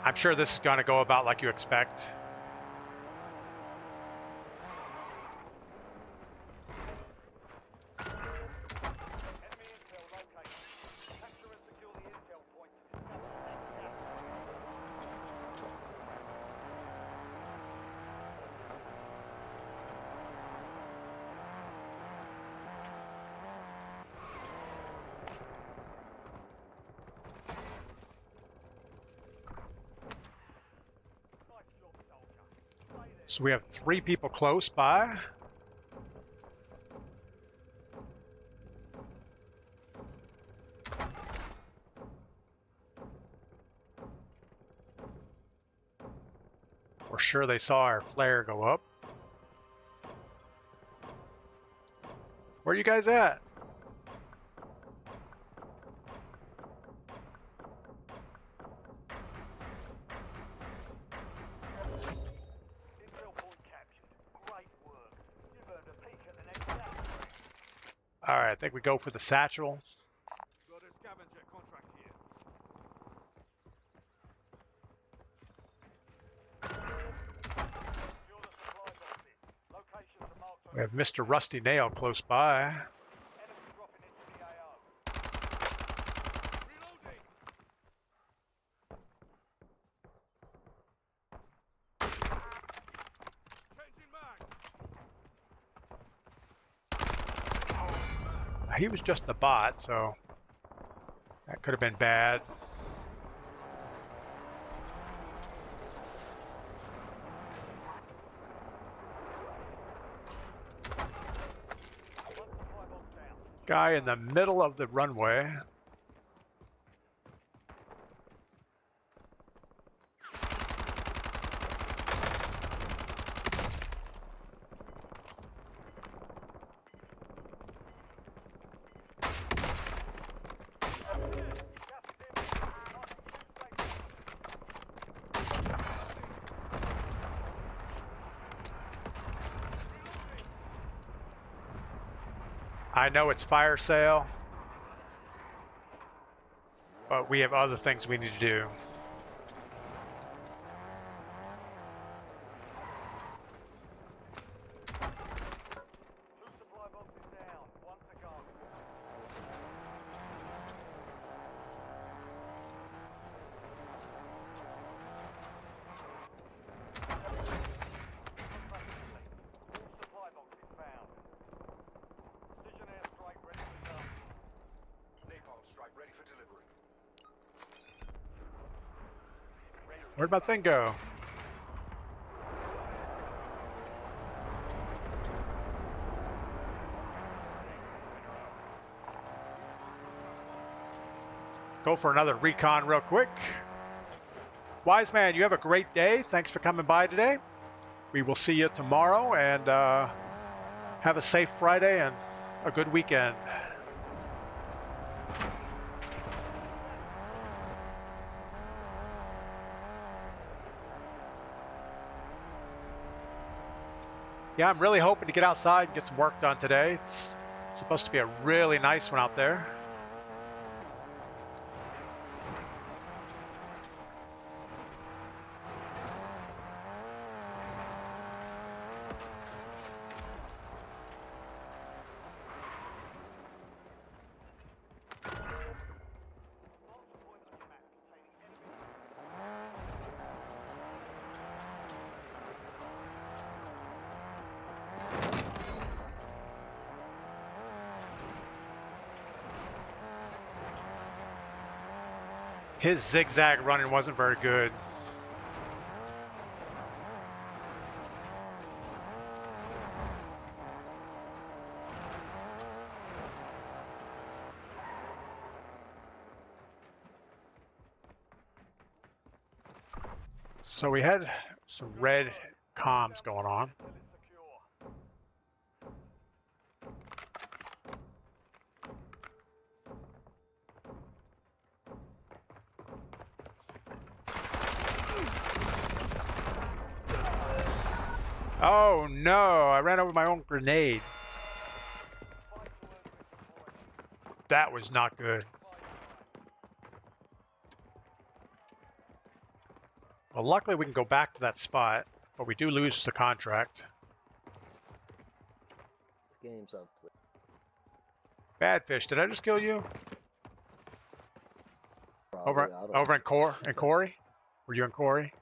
I'm sure this is going to go about like you expect. Enemy intel located. Capture and secure the intel point to discover the next gas. Nice job, soldier. Stay there. So we have 3 people close by. We're sure they saw our flare go up. Where are you guys at? Intel point captured. Great work. You've earned a peek at the next gas. All right, I think we go for the satchel. Got a scavenger contract here. Secure the supply boxes. Locations are marked on We have Mr. Rusty Nail close by. enemy dropping into the AO. Reloading. Changing mag. He was just a bot, so that could have been bad. One supply box down. Guy in the middle of the runway. I know it's fire sale, but we have other things we need to do. Two supply boxes down. One to go. All supply boxes found. Precision airstrike ready to go. Napalm strike ready for delivery. Where'd my thing go? Go for another recon real quick. Wise man, you have a great day. Thanks for coming by today. We will see you tomorrow, and have a safe Friday and a good weekend. Yeah, I'm really hoping to get outside and get some work done today. It's supposed to be a really nice one out there. His zigzag running wasn't very good. So we had some red comms going on. Oh no, I ran over my own grenade. That was not good. Well, luckily we can go back to that spot, but we do lose the contract. This game's up. Badfish, did I just kill you? Probably, Over in Corey? Were you in Corey?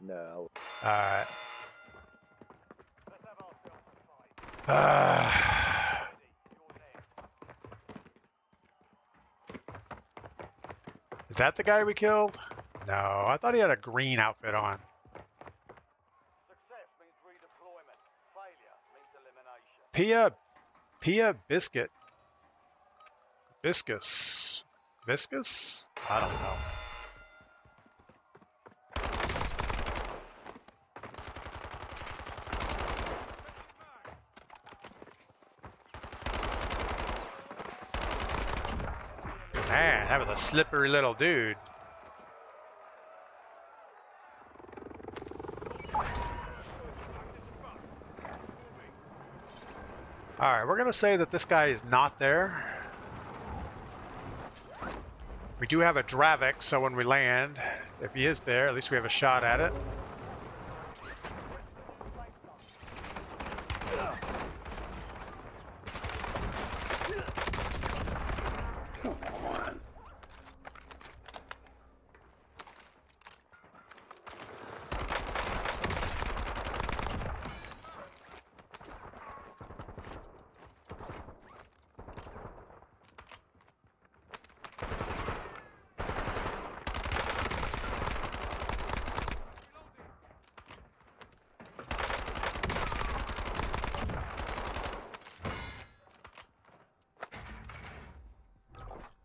No. Alright. Is that the guy we killed? No, I thought he had a green outfit on. Success means redeployment. Failure means elimination. Pia Biscuit. Viscous. Viscous? I don't know. Man, that was a slippery little dude. Alright, we're going to say that this guy is not there. We do have a Dravik, so when we land, if he is there, at least we have a shot at it.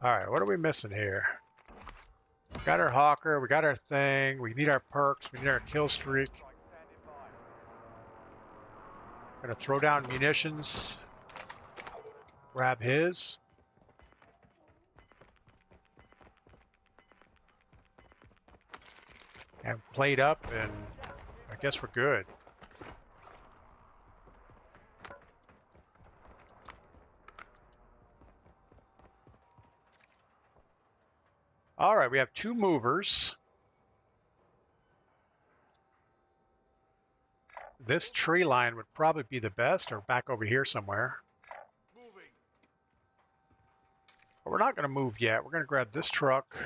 Alright, what are we missing here? We got our Hawker, we got our thing, we need our perks, we need our kill streak. Gonna throw down munitions. Grab his. And plate up, and I guess we're good. All right, we have 2 movers. This tree line would probably be the best, or back over here somewhere. But we're not going to move yet. We're going to grab this truck.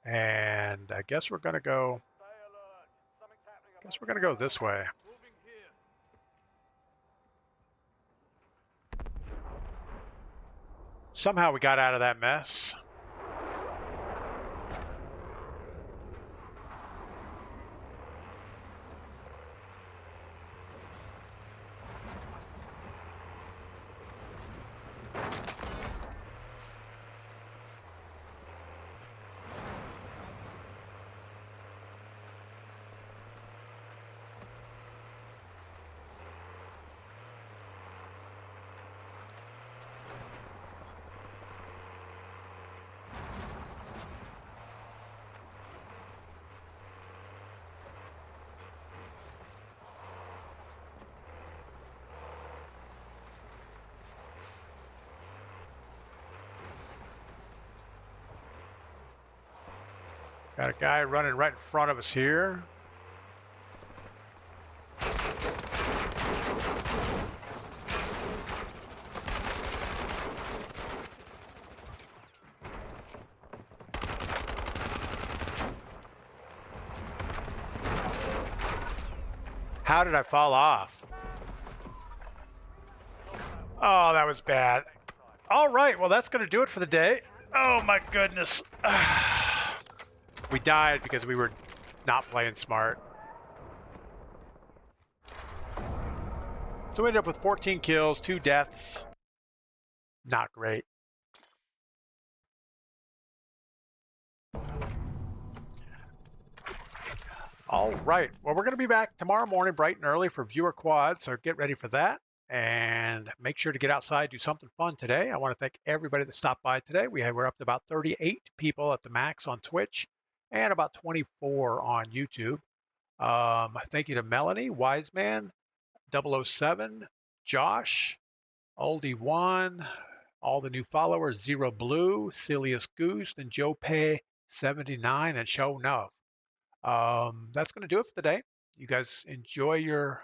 And I guess we're going to go... this way. Somehow we got out of that mess. Got a guy running right in front of us here. How did I fall off? Oh, that was bad. All right, well, that's going to do it for the day. Oh my goodness. We died because we were not playing smart. So we ended up with 14 kills, 2 deaths. Not great. All right. Well, we're going to be back tomorrow morning bright and early for viewer quad, so get ready for that. And make sure to get outside, do something fun today. I want to thank everybody that stopped by today. We're up to about 38 people at the max on Twitch and about 24 on YouTube. Thank you to Melanie, Wiseman, 007, Josh, Aldi1, all the new followers, Zero Blue, Celius Goose, and Joe Pay 79, and Show Nuff. That's going to do it for today. You guys enjoy your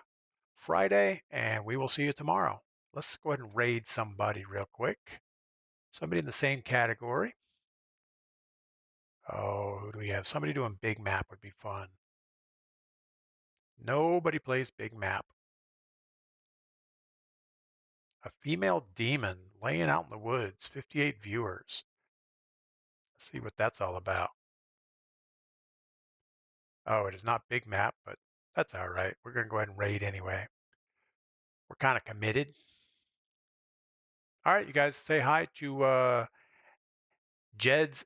Friday, and we will see you tomorrow. Let's go ahead and raid somebody real quick. Somebody in the same category. Oh, who do we have? Somebody doing big map would be fun. Nobody plays big map. A female demon laying out in the woods, 58 viewers. Let's see what that's all about. Oh, it is not big map, but that's all right. We're going to go ahead and raid anyway. We're kind of committed. All right, you guys say hi to Jed's